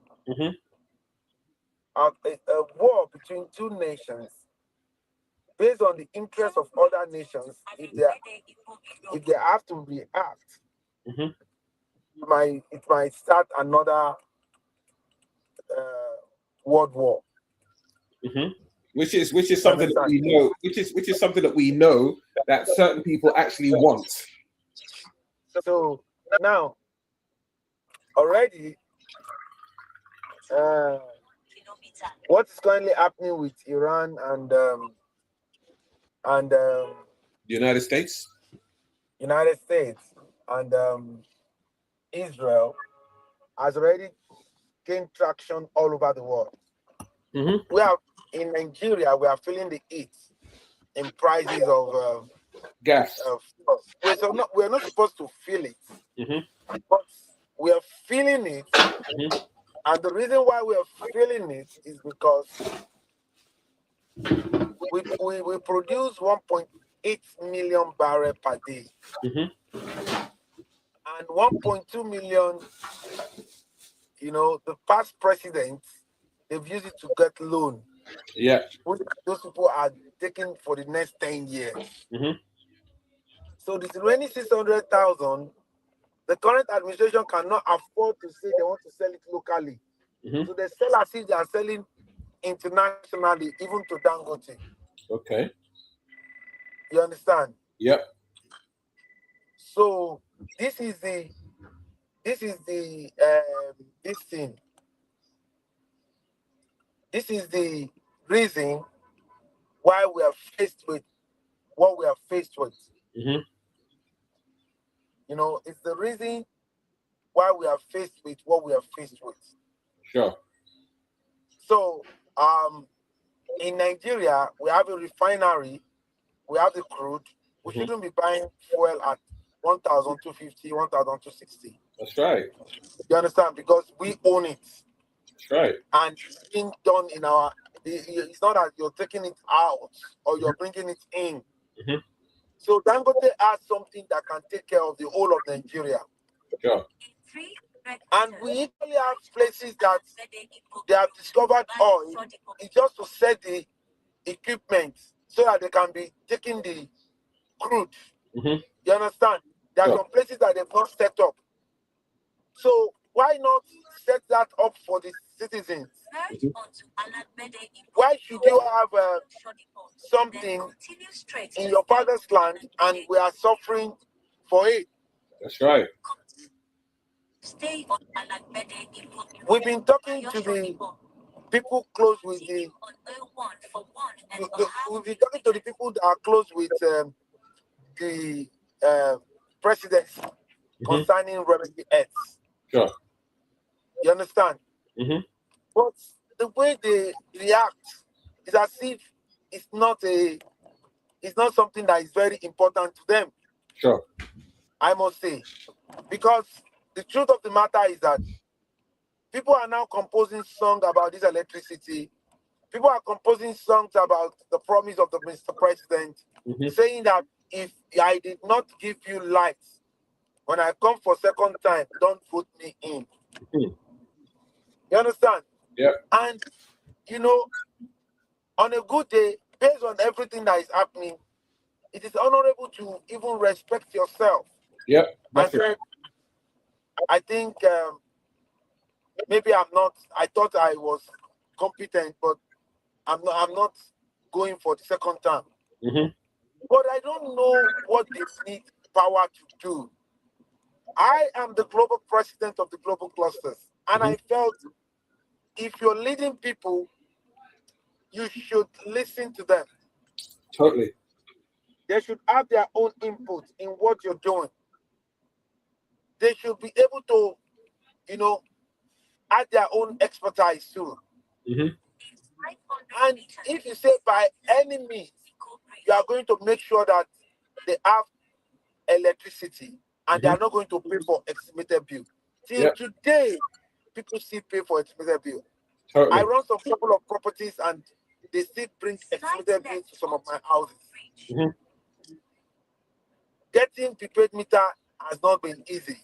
D: a war between two nations based on the interests of other nations, if they have to react, it might start another world war.
A: Which is something that we know. Which is something that we know that certain people actually want.
D: So now, already, what is currently happening with Iran and the
A: United States
D: and Israel has already gained traction all over the world. We have in Nigeria, we are feeling the heat in prices of
A: gas.
D: We're not supposed to feel it, but we are feeling it. And the reason why we are feeling it is because we produce 1.8 million barrels per day. And 1.2 million, the past presidents, they've used it to get loan.
A: Yeah.
D: Those people are taking for the next 10 years. So this remaining 600,000, the current administration cannot afford to say they want to sell it locally. So they sell as if they are selling internationally, even to Dangote.
A: Okay.
D: You understand?
A: Yep.
D: So this thing. This is the reason why we are faced with what we are faced with. It's the reason why we are faced with what we are faced with.
A: Sure.
D: So, in Nigeria, we have a refinery, we have the crude. We shouldn't be buying fuel at 1,250, 1,260.
A: That's right.
D: You understand? Because we own it.
A: That's right.
D: And it's being done in our. It's not that you're taking it out or you're bringing it in. So Dangote has something that can take care of the whole of Nigeria.
A: Sure.
D: And we equally have places that they have discovered oil. It's just to set the equipment so that they can be taking the crude. You understand? There are some places that they've not set up. So why not set that up for the citizens? Why should you have something in your father's land and we are suffering for it?
A: That's right.
D: We've been talking to the people close with we've been talking to the people that are close with the presidency concerning remedy acts.
A: Sure.
D: You understand? But the way they react is as if it's not something that is very important to them.
A: Sure.
D: I must say. Because the truth of the matter is that people are now composing songs about this electricity. People are composing songs about the promise of the Mr. President, saying that if I did not give you lights, when I come for second time, don't put me in. You understand?
A: Yeah.
D: And, on a good day, based on everything that is happening, it is honorable to even respect yourself.
A: Yep.
D: I think maybe I'm not. I thought I was competent, but I'm not going for the second time. But I don't know what they need power to do. I am the global president of the global clusters, and I felt if you're leading people you should listen to them.
A: Totally.
D: They should have their own input in what you're doing. They should be able to, add their own expertise too.
A: Mm-hmm.
D: And if you say by any means, you are going to make sure that they have electricity and they are not going to pay for estimated bill. Till today, people still pay for estimated bill.
A: Totally.
D: I run some couple of properties and they still bring estimated bills to some of my houses.
A: Mm-hmm.
D: Getting prepaid meter has not been easy.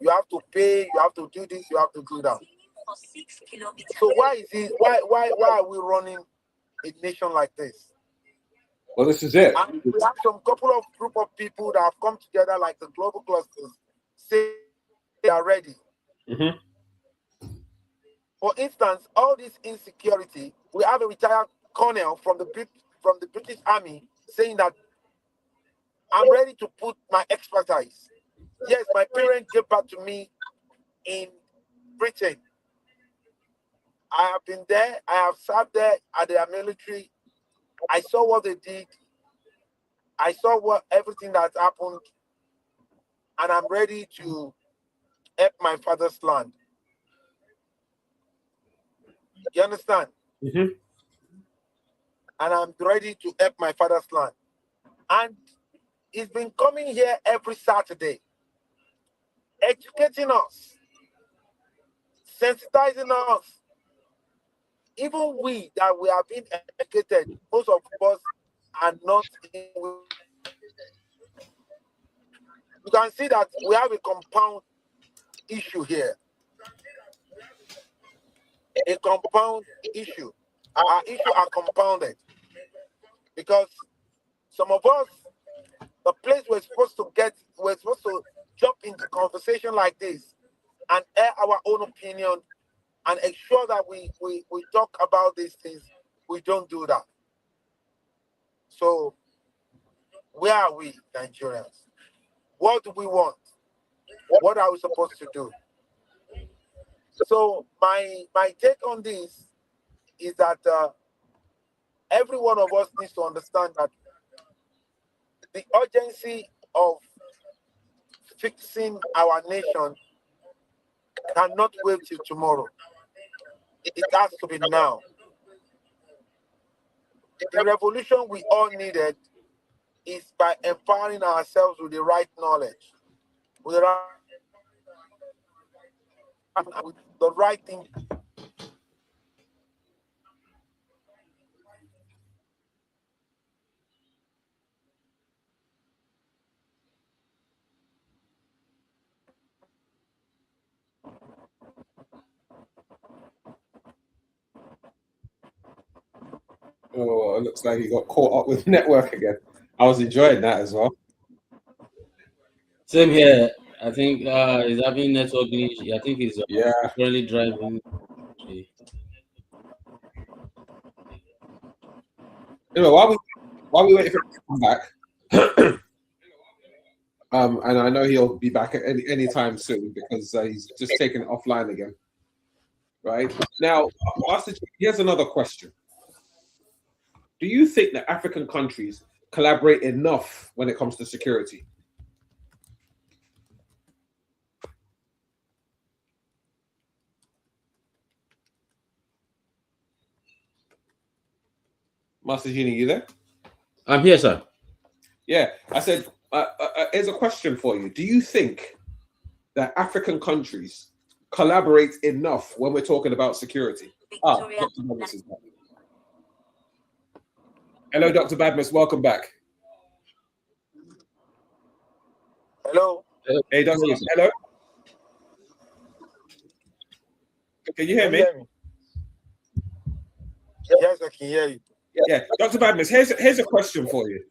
D: You have to pay, you have to do this, you have to do that. So why are we running a nation like this?
A: Well, this is it.
D: And we have some couple of group of people that have come together like the global clusters, say they are ready.
A: Mm-hmm.
D: For instance, all this insecurity, we have a retired colonel from the British Army saying that I'm ready to put my expertise. Yes, my parents gave back to me in Britain. I have been there. I have served there at their military. I saw what they did. I saw everything that happened, and I'm ready to help my father's land. You understand?
A: Mm-hmm.
D: And I'm ready to help my father's land. And he's been coming here every Saturday, educating us, sensitizing us. Even we that we have been educated, most of us are not. You can see that we have a compound issue here. A compound issue. Our issues are compounded because some of us, the place we're supposed to jump into conversation like this and air our own opinion and ensure that we talk about these things, we don't do that. So where are we, Nigerians? What do we want? What are we supposed to do? So my take on this is that every one of us needs to understand that the urgency of fixing our nation cannot wait till tomorrow. It has to be now. The revolution we all needed is by empowering ourselves with the right knowledge, with the right thing.
A: Oh, it looks like he got caught up with network again. I was enjoying that as well.
B: Same here. I think he's having network glitch. I think he's currently driving.
A: Anyway, while we wait for him to come back, and I know he'll be back at any time soon because he's just taking it offline again. Right now, Master G, here's another question. Do you think that African countries collaborate enough when it comes to security? Master Genie, you there?
B: I'm here, sir.
A: Yeah, I said, here's a question for you. Do you think that African countries collaborate enough when we're talking about security? Dr. Badmus is back. Hello, Dr. Badmus. Welcome back.
D: Hello.
A: Hey, Dr. Hello. Can you hear me?
D: Yes, I can hear you.
A: Yeah, Dr. Badmus, here's a question for you.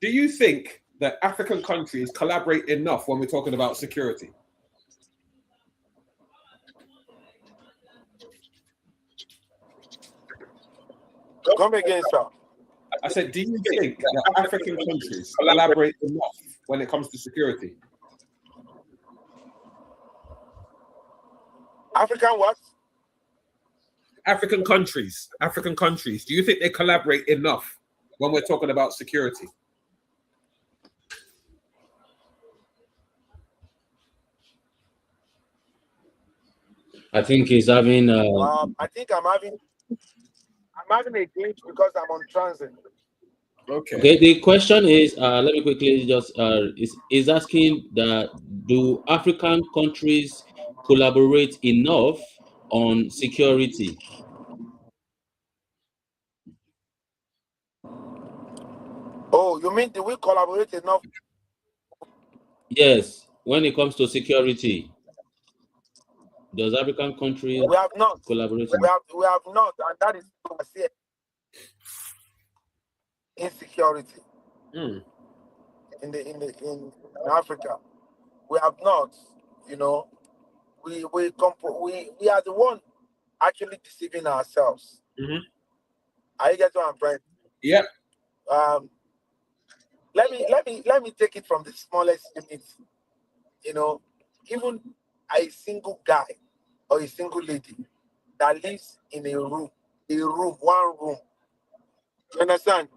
A: Do you think that African countries collaborate enough when we're talking about security?
D: Come again, sir.
A: I said, do you think that African countries collaborate enough when it comes to security?
D: African what?
A: African countries. Do you think they collaborate enough when we're talking about security?
B: I think he's having.
D: I think I'm having a glitch because I'm on transit.
B: Okay. The question is, let me quickly just is asking that do African countries collaborate enough on security?
D: Oh, you mean do we collaborate enough?
B: Yes, when it comes to security, does African countries
D: We have not.
B: collaborate?
D: We have not, and that is insecurity in Africa. We have not. You know, we are the one actually deceiving ourselves. Are you getting what I'm trying?
A: Yeah.
D: Let me take it from the smallest unit. You know, even a single guy or a single lady that lives in one room. You understand?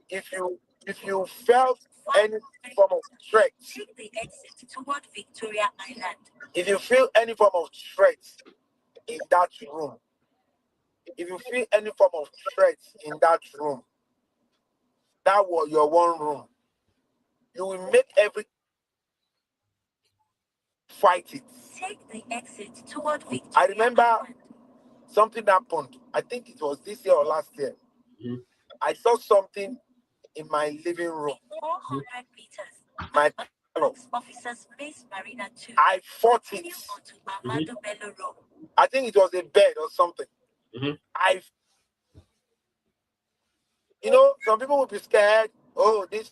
D: If you felt any form of threat, take the exit toward Victoria Island. If you feel any form of threat in that room, that was your one room. You will make every fight it. Take the exit toward Victoria. I remember something happened. I think it was this year or last year. I saw something in my living room. 400 meters. My officers base Marina 2. I fought it. I think it was a bed or something. Some people would be scared. Oh, this.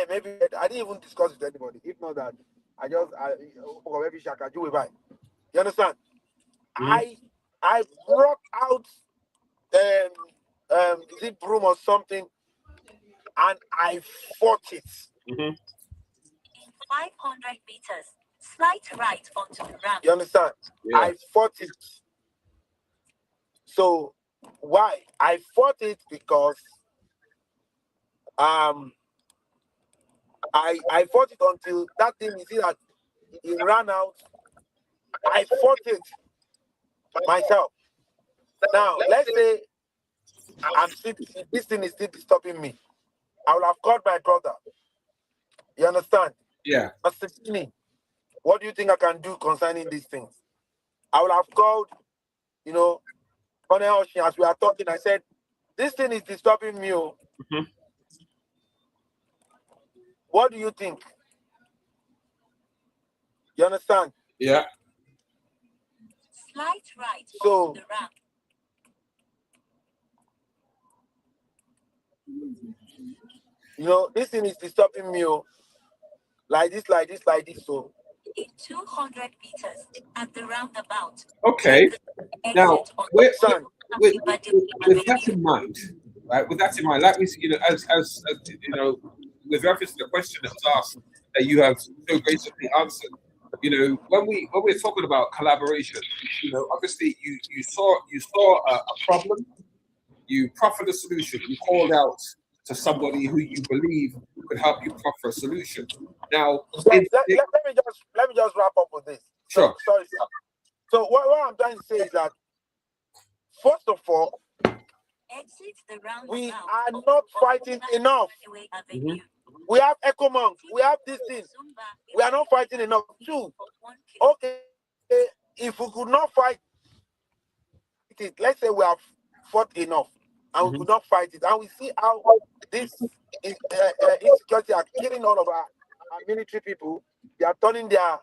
D: Maybe I didn't even discuss with anybody. If not that, you understand? I brought out is it broom or something, and I fought it. In 500 meters, slight right onto the ramp. You understand? Yeah. I fought it. So why? I fought it because I fought it until that thing is that it ran out. I fought it myself. Now let's say this thing is still disturbing me. I will have called my brother. You understand?
A: Yeah.
D: What do you think I can do concerning these things? I will have called, Gbenga Oshin, as we are talking. I said, this thing is disturbing me. What do you think? You understand?
A: Yeah.
D: Slight right. So the ramp. This thing is disturbing me. Like this. So in 200 meters at the roundabout.
A: Okay. Now, with that in mind, right? With that in mind, like we, as with reference to the question that was asked that you have so graciously answered, when we're talking about collaboration, obviously you saw a problem, you proffered a solution, you called out to somebody who you believe could help you proffer a solution. Now,
D: let me just wrap up with this.
A: Sure.
D: Sorry, sir. So what I'm trying to say is that, first of all, we are not fighting enough. We have Echo Monk, we have these things. We are not fighting enough. Two, okay, if we could not fight it, let's say we have fought enough and we could not fight it, and we see how this insecurity are killing all of our military people. They are turning their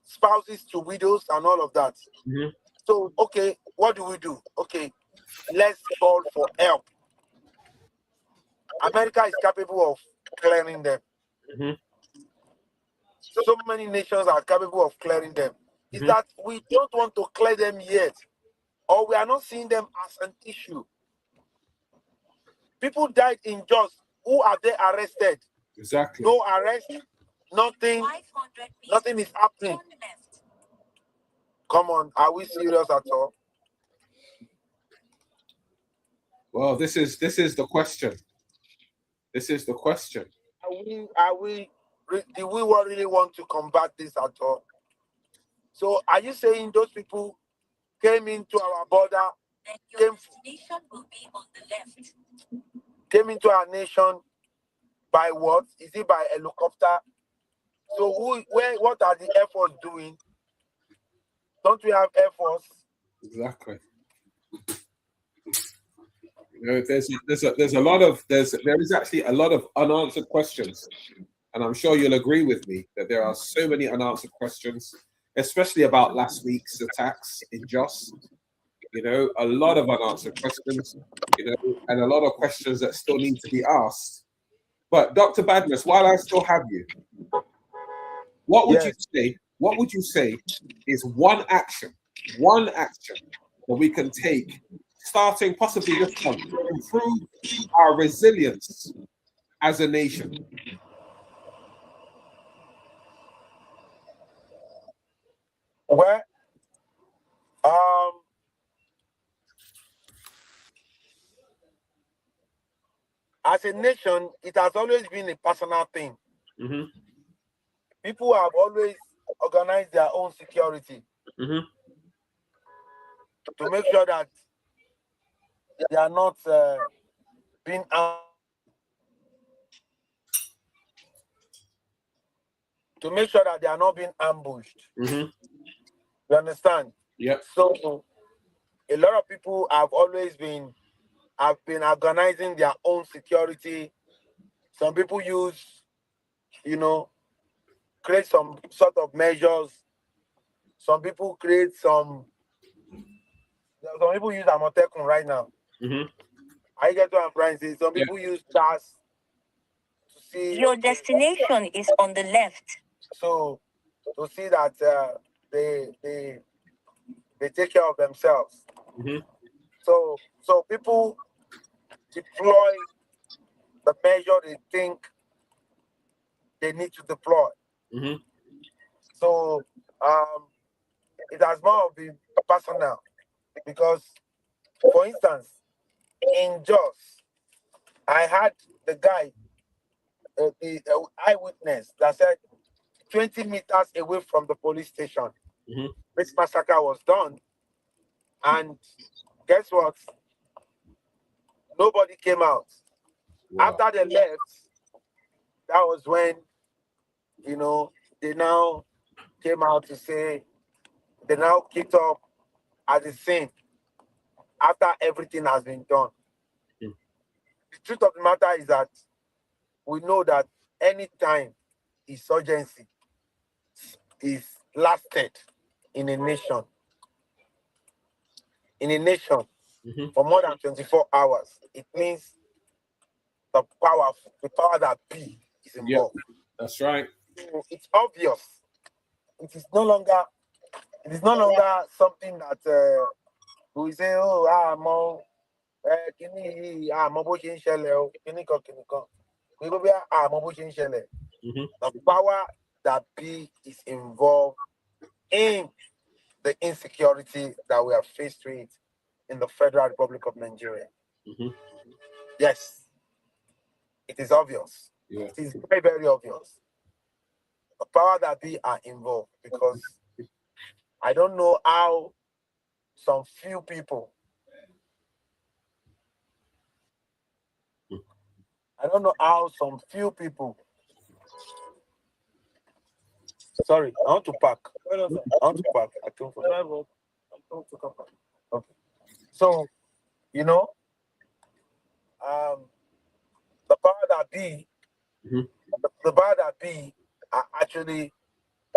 D: spouses to widows and all of that. So, okay, what do we do? Okay, let's call for help. America is capable of clearing them. So many nations are capable of clearing them. Is that we don't want to clear them yet, or we are not seeing them as an issue. People died in Jos. Who are they arrested?
A: Exactly.
D: No arrest. Nothing is happening. Come on, are we serious at all?
A: Well, this is the question. This is the question.
D: Do we really want to combat this at all? So are you saying those people came into our border, came into our nation by what? Is it by helicopter? So what are the Air Force doing? Don't we have Air Force?
A: Exactly. There's a lot of there is actually a lot of unanswered questions, and I'm sure you'll agree with me that there are so many unanswered questions, especially about last week's attacks in Jos. A lot of unanswered questions, and a lot of questions that still need to be asked. But Dr. Badmus, while I still have you, what would you say? What would you say is one action that we can take, starting possibly this month, to improve our resilience as a nation?
D: Well, as a nation, it has always been a personal thing.
A: Mm-hmm.
D: People have always organized their own security
A: Mm-hmm.
D: to make sure that they are not being ambushed.
A: Mm-hmm.
D: You understand?
A: Yep.
D: So a lot of people have always been organizing their own security. Some people use, create some sort of measures. Some people create some people use Amotekun right now.
A: Mm-hmm.
D: I get what I'm trying to say. Some people use TAS to see.
E: Your destination is on the left.
D: So to see that they take care of themselves.
A: Mm-hmm.
D: So people deploy the measure they think they need to deploy.
A: Mm-hmm.
D: So it has more of the personnel, because, for instance, in Jos, I had the guy, the eyewitness that said 20 meters away from the police station,
A: Mm-hmm.
D: this massacre was done. And guess what? Nobody came out.
A: Wow.
D: After they left, that was when, they now came out to say they now kicked up at the scene after everything has been done.
A: Mm.
D: The truth of the matter is that we know that anytime insurgency is lasted in a nation,
A: Mm-hmm.
D: for more than 24 hours, it means the power that be is involved.
A: Yep. That's right.
D: So it's obvious. It is no longer something that we say, oh, mo kini mo bo se nsele o kini kan. We go be mo bo se nsele.
A: Mm-hmm.
D: The power that be is involved in the insecurity that we are faced with in the Federal Republic of Nigeria.
A: Mm-hmm.
D: Yes, it is obvious.
A: Yeah.
D: It is very, very obvious. The power that be are involved, because I don't know how some few people, sorry, I want to park. I came for drive up. Okay. So, the power that be,
A: Mm-hmm.
D: the power that be are actually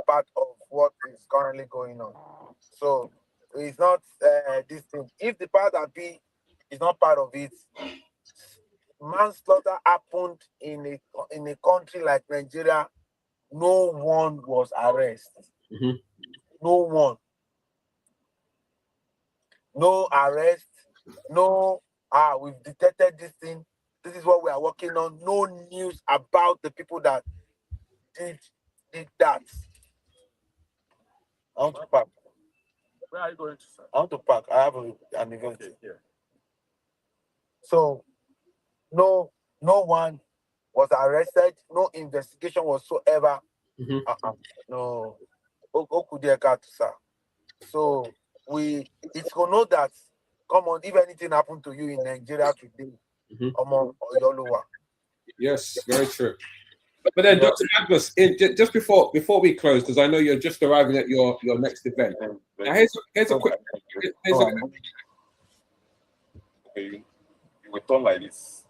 D: part of what is currently going on. So it's not this thing. If the power that be is not part of it, manslaughter happened in a country like Nigeria. No one was arrested.
A: Mm-hmm.
D: No one. No arrest. No. We've detected this thing. This is what we are working on. No news about the people that did that. I want to park. Where are you going to, sir? I want to park. I have an event here. So no one was arrested, no investigation whatsoever.
A: Mhm.
D: No. Sir. So it's gonna know that, come on, if anything happened to you in Nigeria today,
A: Mhm.
D: among Oyoluwa.
A: Yes, very true. But then, Dr. Magnus, just before we close, because I know you're just arriving at your next event. Now, here's a quick.
C: Okay, you will turn like this.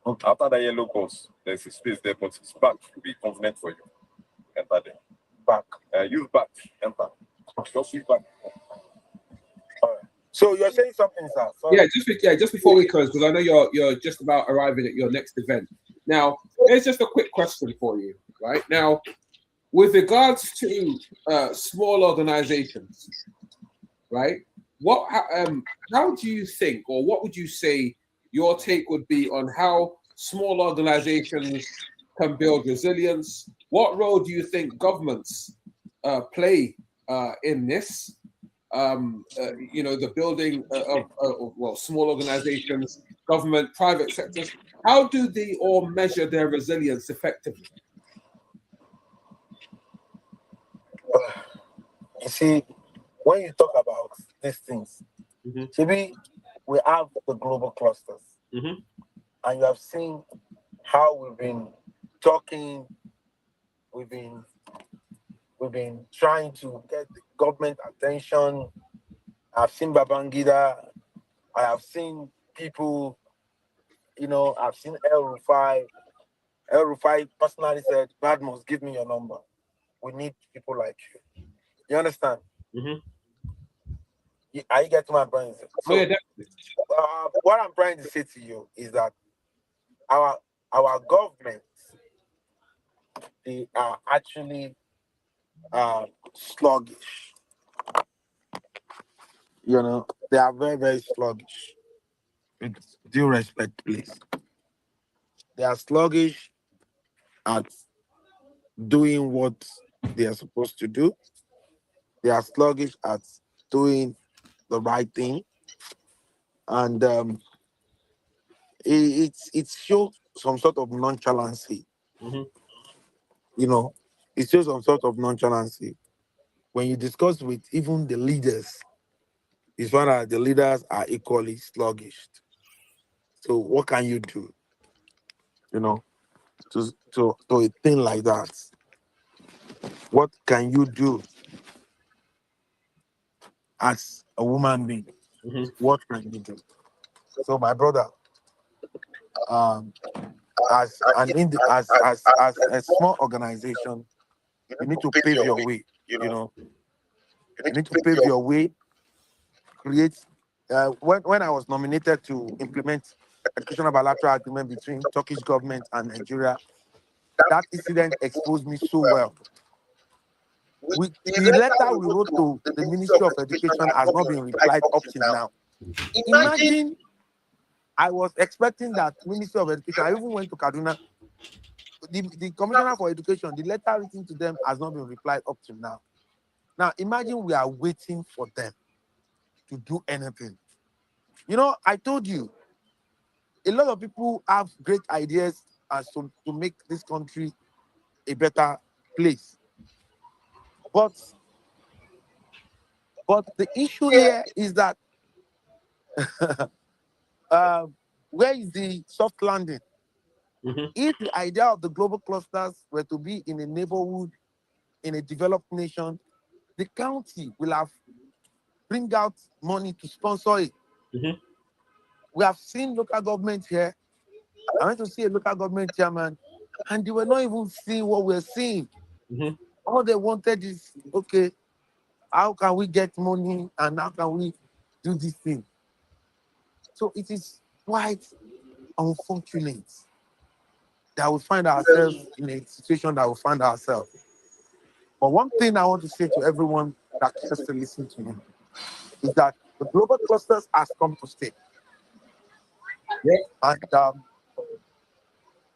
C: Okay. After the yellow bus, there's a space there, but it's back to be convenient for you. Enter there.
D: Back.
C: Use back. Enter. Just use back.
D: All right. So you're saying something, sir? Sorry.
A: Just before we close, because I know you're just about arriving at your next event. Now, here's just a quick question for you. Right now, with regards to small organizations, right? How do you think, or what would you say your take would be on how small organizations can build resilience? What role do you think governments play in this? The building of small organizations, government, private sectors. How do they all measure their resilience effectively?
D: You see, when you talk about these things, maybe we have the global clusters, and you have seen how we've been talking, we've been trying to get the government attention. I've seen Babangida, I have seen people, I've seen El Rufai. El Rufai personally said, Badmus, give me your number. We need people like you. You understand? Are you getting my point? So, what I'm trying to say to you is that our government, they are actually sluggish. They are very, very sluggish. With due respect, please. They are sluggish at doing what they are supposed to do. They are sluggish at doing the right thing, and it shows some sort of nonchalancy. It shows some sort of nonchalancy when you discuss with even the leaders. It's one that the leaders are equally sluggish. So what can you do? To a thing like that. What can you do as a woman being? What can you do? So my brother, as a small organization, you need to pave your way. You need to pave your way. Create. When I was nominated to implement educational bilateral agreement between Turkish government and Nigeria, that incident exposed me so well. The letter we wrote to the Ministry of Education has not been replied up till now. Imagine, I was expecting that Ministry of Education, I even went to Kaduna, the Commissioner for Education, the letter written to them has not been replied up till now. Now, imagine we are waiting for them to do anything. I told you, a lot of people have great ideas as to make this country a better place. But the issue here is that where is the soft landing? If the idea of the global clusters were to be in a neighborhood, in a developed nation, the county will have bring out money to sponsor it. We have seen local government here. I went to see a local government chairman, and they were not even seeing what we're seeing. All they wanted is, okay, how can we get money and how can we do this thing? So it is quite unfortunate that we find ourselves in a situation that we find ourselves. But one thing I want to say to everyone that cares to listen to me is that the global clusters has come to stay. And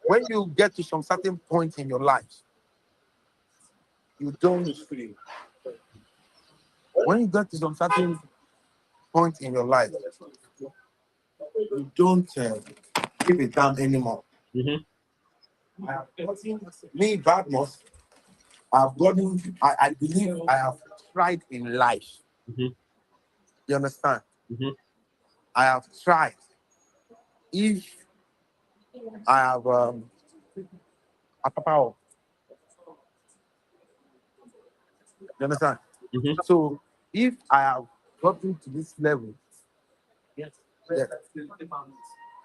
D: when you get to some certain point in your life, you don't feel. When you get to some certain point in your life, you don't give it down anymore.
B: Mm-hmm.
D: I have gotten, me, Badmos, I've gotten, I believe I have tried in life.
B: Mm-hmm.
D: You understand?
B: Mm-hmm.
D: I have tried. If I have a power, you understand?
B: Mm-hmm.
D: So if I have gotten to this level, yes,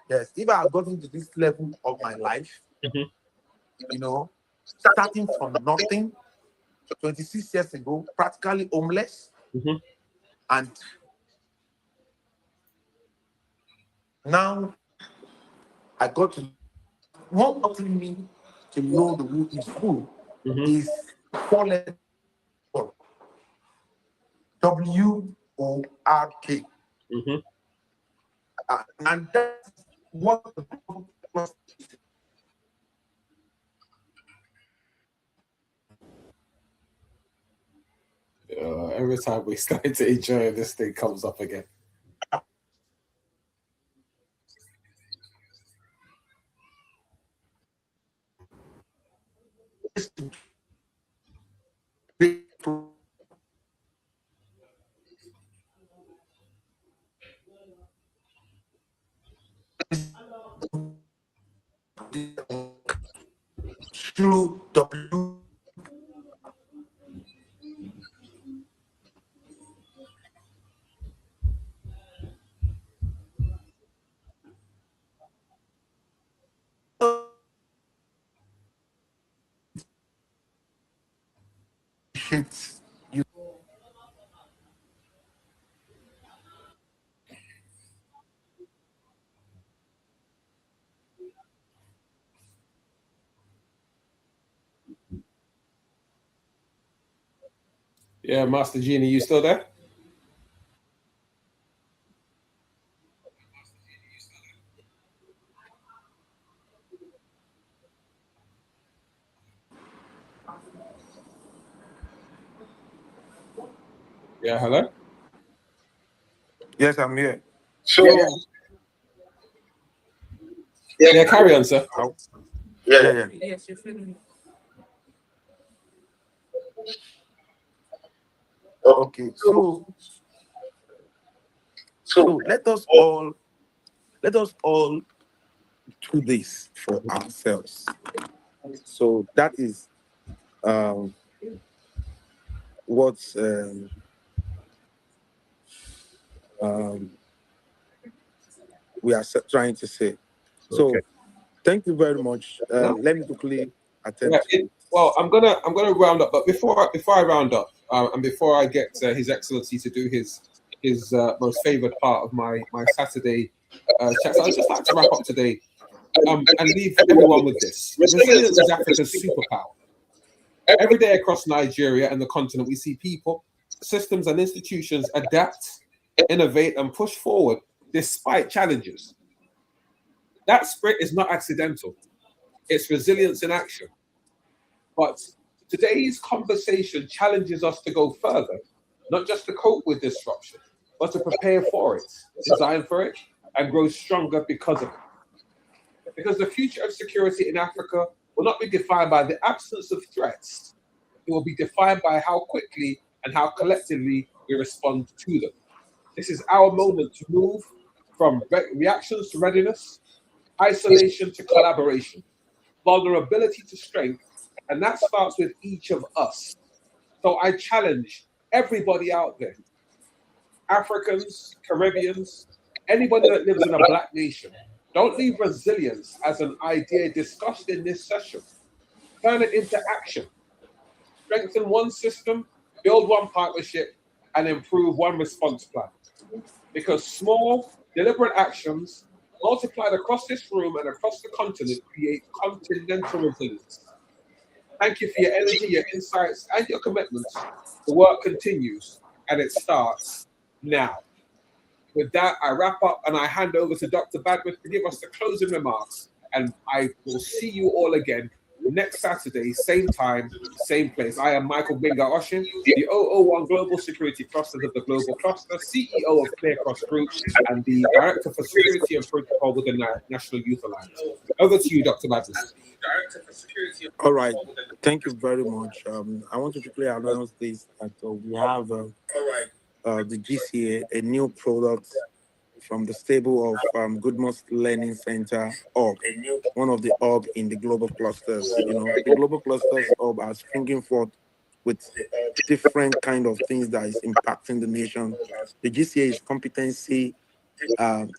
D: yes, if I have gotten to this level of my life,
B: Mm-hmm.
D: you know, starting from nothing 26 years ago, practically homeless,
B: Mm-hmm.
D: and now I got to one thing me to know the wood is full
B: Mm-hmm.
D: is 4 letters WORK.
B: Mm-hmm.
D: And that's what
A: Every time we start to enjoy, this thing comes up again.
D: through W. You
A: Yeah, Master Genie, you still there? Yeah, hello?
D: Yes, I'm here.
A: Yeah, yeah, carry on, sir.
D: Yeah. Okay, so let us all do this for ourselves. So that is what um, we are trying to say.
A: Okay.
D: So thank you very much.
A: No?
D: Let me quickly attend
A: Yeah,
D: to it.
A: well, I'm gonna round up, but before I round up, and before I get His Excellency to do his most favoured part of my Saturday chat, so I'd just like to wrap up today and leave everyone with this: resilience is Africa's superpower. Every day across Nigeria and the continent, we see people, systems, and institutions adapt, innovate, and push forward despite challenges. That spirit is not accidental; it's resilience in action. But today's conversation challenges us to go further, not just to cope with disruption, but to prepare for it, design for it, and grow stronger because of it. Because the future of security in Africa will not be defined by the absence of threats, it will be defined by how quickly and how collectively we respond to them. This is our moment to move from reactions to readiness, isolation to collaboration, vulnerability to strength, and that starts with each of us. So I challenge everybody out there, Africans, Caribbeans, anybody that lives in a black nation, don't leave resilience as an idea discussed in this session. Turn it into action. Strengthen one system, build one partnership, and improve one response plan. Because small, deliberate actions multiplied across this room and across the continent create continental resilience. Thank you for your energy, your insights, and your commitments. The work continues, and it starts now. With that, I wrap up and I hand over to Dr. Badman to give us the closing remarks. And I will see you all again next Saturday, same time, same place. I am Michael Gbenga Oshin, the 001 Global Security Clusters of the Global Cluster, CEO of Clear Cross Group, and the Director for Security and Protocol with the National Youth Alliance. Over to you, Dr. Madness.
D: All right. Thank you very much. I want to quickly announce this that we have the GCA, a new product from the stable of Goodmost Learning Center org, one of the org in the global clusters. You know, the global clusters org are springing forth with different kind of things that is impacting the nation. The GCA is competency,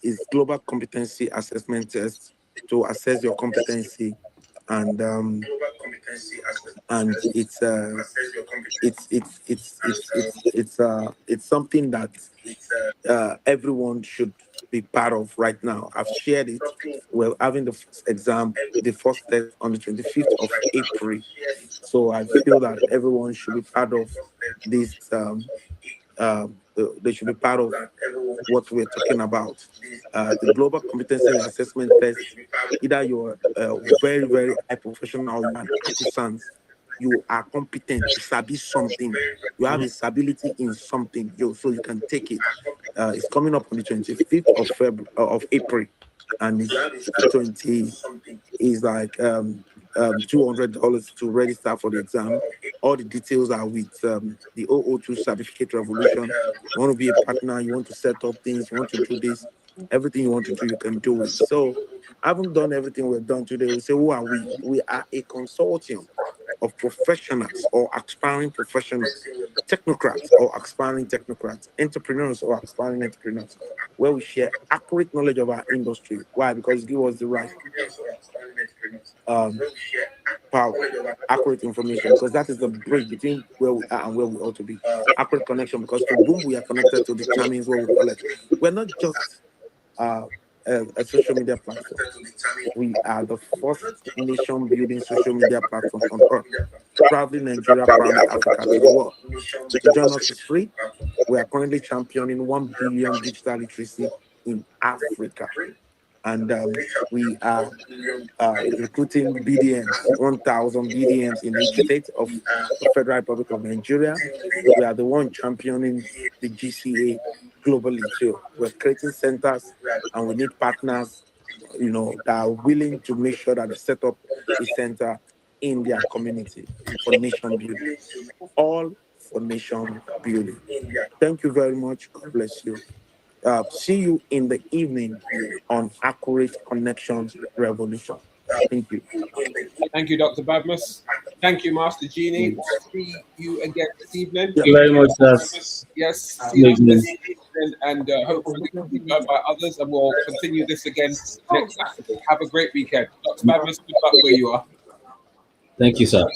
D: is global competency assessment test to assess your competency, and it's something that everyone should be part of right now. I've shared it. We're having the first exam, the first test on the 25th of April. So I feel that everyone should be part of this. They should be part of what we're talking about. The global competency assessment test. Either you're very, very high professional, you're an artisan, you are competent, you sabi something, you have a stability in something, so you can take it. It's coming up on the 25th of April, and it's 20 is like $200 to register for the exam. All the details are with the 002 Certificate Revolution. You want to be a partner, you want to set up things, you want to do this, everything you want to do, you can do it. So I haven't done everything we've done today. We say, who are we? We are a consortium of professionals or aspiring professionals, technocrats or aspiring technocrats, entrepreneurs or aspiring entrepreneurs, where we share accurate knowledge of our industry. Why? Because it gives us the right power, accurate information, because that is the bridge between where we are and where we ought to be. Accurate connection, because to whom we are connected to determines where we collect. We're not just a social media platform. We are the first nation building social media platform on earth. Proudly Nigeria, proudly Africa to the world. To join us is free. We are currently championing 1 billion digital literacy in Africa. And we are recruiting BDMs, 1,000 BDMs in each state of the Federal Republic of Nigeria. We are the one championing the GCA globally too. We're creating centers, and we need partners, you know, that are willing to make sure that they set up a center in their community for nation building. All for nation building. Thank you very much. God bless you. See you in the evening on Accurate Connections Revolution. Thank you.
A: Thank you, Dr. Badmus. Thank you, Master Genie. See you again this evening.
B: Thank you very much, sir.
A: Yes, see you this evening, and hopefully we'll be joined by others, and we'll continue this again next Saturday. Have a great weekend. Dr. Badmus, good luck where you are.
B: Thank you, sir.